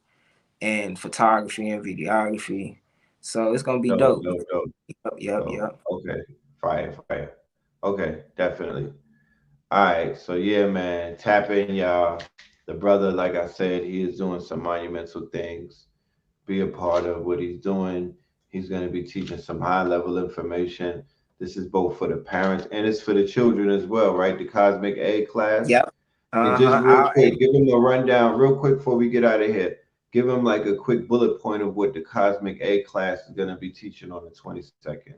and photography and videography. So it's gonna be dope. Yep. Okay, fire. Okay, definitely. All right, so yeah, man, tap in, y'all. The brother, like I said, he is doing some monumental things. Be a part of what he's doing. He's going to be teaching some high-level information. This is both for the parents and it's for the children as well, right? The Cosmic Egg class. Yep. And just real quick, give him a rundown real quick before we get out of here. Give him like a quick bullet point of what the Cosmic Egg class is going to be teaching on the 22nd.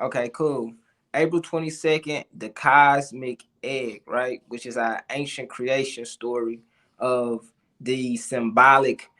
Okay, cool. April 22nd, the Cosmic Egg, right? Which is our ancient creation story of the symbolic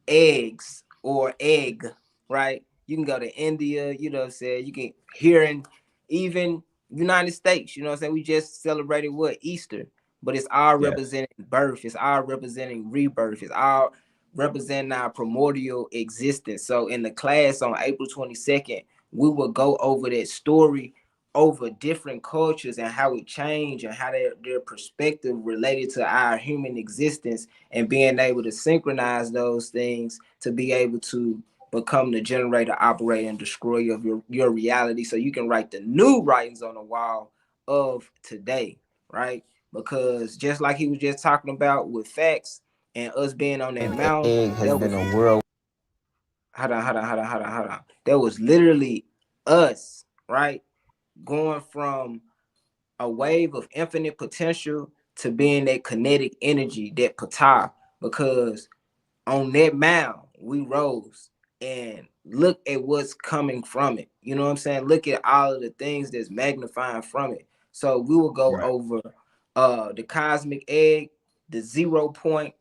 eggs or egg, right? You can go to India, you know what I'm saying? You can hear in even United States, you know what I'm saying? We just celebrated Easter, but it's all representing birth, it's all representing rebirth, it's all representing our primordial existence. So in the class on April 22nd, we will go over that story over different cultures and how it changed and how their perspective related to our human existence, and being able to synchronize those things to be able to become the generator, operator, and destroyer of your reality, so you can write the new writings on the wall of today, right? Because just like he was just talking about with facts and us being on that mountain, has been a world. Hold on. That was literally us, right? Going from a wave of infinite potential to being that kinetic energy, that patah, because on that mound we rose, and look at what's coming from it. You know what I'm saying? Look at all of the things that's magnifying from it. So we will go over the Cosmic Egg, the 0 point,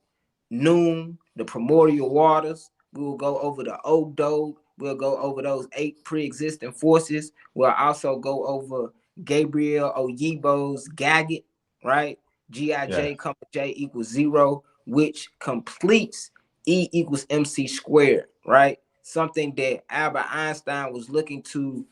noon, the primordial waters. We will go over the old dode. We'll go over those 8 pre-existing forces. We'll also go over Gabriel Oyibo's Gaget, right? G-I-J, J equals 0, which completes E equals MC squared, right? Something that Albert Einstein was looking to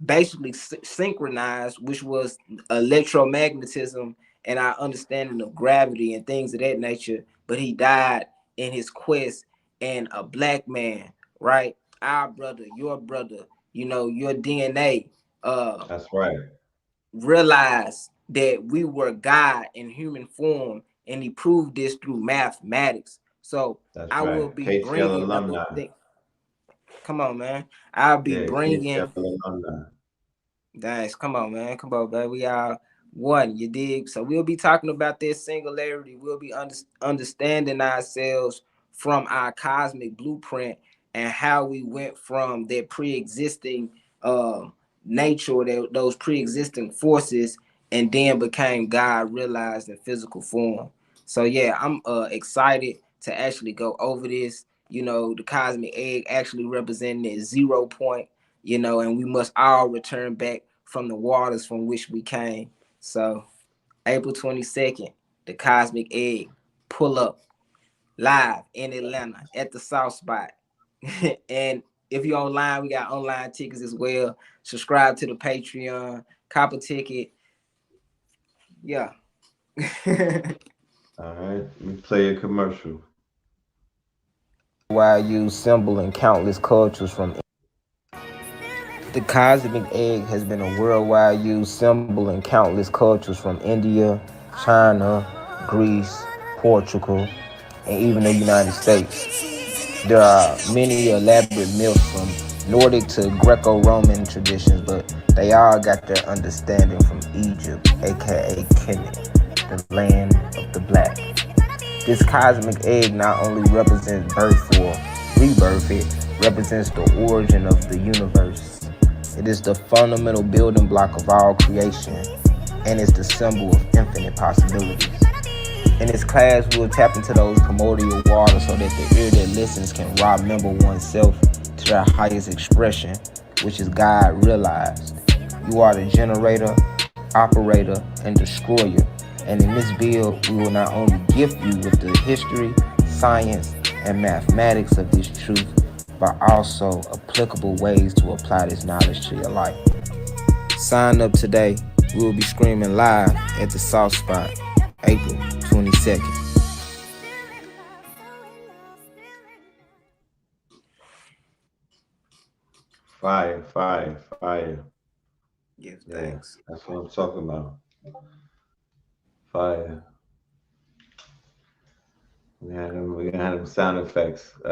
basically synchronize, which was electromagnetism and our understanding of gravity and things of that nature. But he died in his quest, and a black man, right? Our brother, your brother, you know, your DNA. That's right. Realized that we were God in human form, and he proved this through mathematics. So I will be bringing those things. Come on, man. I'll be bringing. Nice. Come on, man. Come on, baby. We are one. You dig? So we'll be talking about this singularity. We'll be understanding ourselves from our cosmic blueprint and how we went from that pre-existing nature, those pre-existing forces, and then became God realized in physical form. So yeah, I'm excited to actually go over this. You know, the Cosmic Egg actually representing that 0 point, you know, and we must all return back from the waters from which we came. So April 22nd, the Cosmic Egg, pull up live in Atlanta at the South Spot. And if you're online, we got online tickets as well. Subscribe to the Patreon, cop a ticket. Yeah. All right, let me play a commercial. Why I use symbol in countless cultures from. The Cosmic Egg has been a worldwide used symbol in countless cultures from India, China, Greece, Portugal, and even the United States. There are many elaborate myths from Nordic to Greco-Roman traditions, but they all got their understanding from Egypt, aka Kemet, the land of the black. This Cosmic Egg not only represents birth or rebirth, it represents the origin of the universe. It is the fundamental building block of all creation. and it's the symbol of infinite possibilities. In this class, we'll tap into those primordial waters so that the ear that listens can remember oneself to their highest expression, which is God realized. You are the generator, operator, and destroyer. And in this build, we will not only gift you with the history, science, and mathematics of this truth, but also applicable ways to apply this knowledge to your life. Sign up today. We will be screaming live at the Soft Spot, April 22nd. Fire, fire, fire. Give Yeah, thanks. that's what I'm talking about. Fire. We got them sound effects. We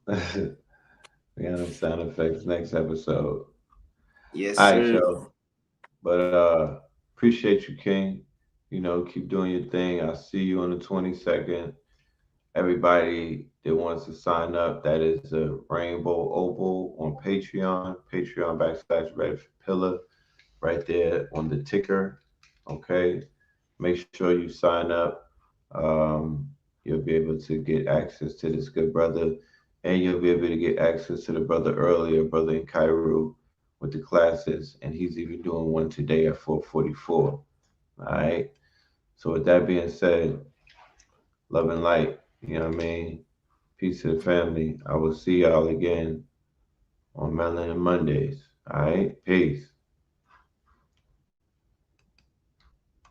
got them sound effects next episode. Yes, all right, sir. yo. But appreciate you, King. You know, keep doing your thing. I'll see you on the 22nd. Everybody that wants to sign up, that is a Rainbow Opal on Patreon. Patreon /RedPillar, right there on the ticker. Okay. Make sure you sign up. You'll be able to get access to this good brother, and you'll be able to get access to the brother earlier, Brother Nkiru, with the classes, and he's even doing one today at 4:44. All right. So with that being said, love and light. You know what I mean? Peace to the family. I will see y'all again on Melanin Mondays. All right. Peace.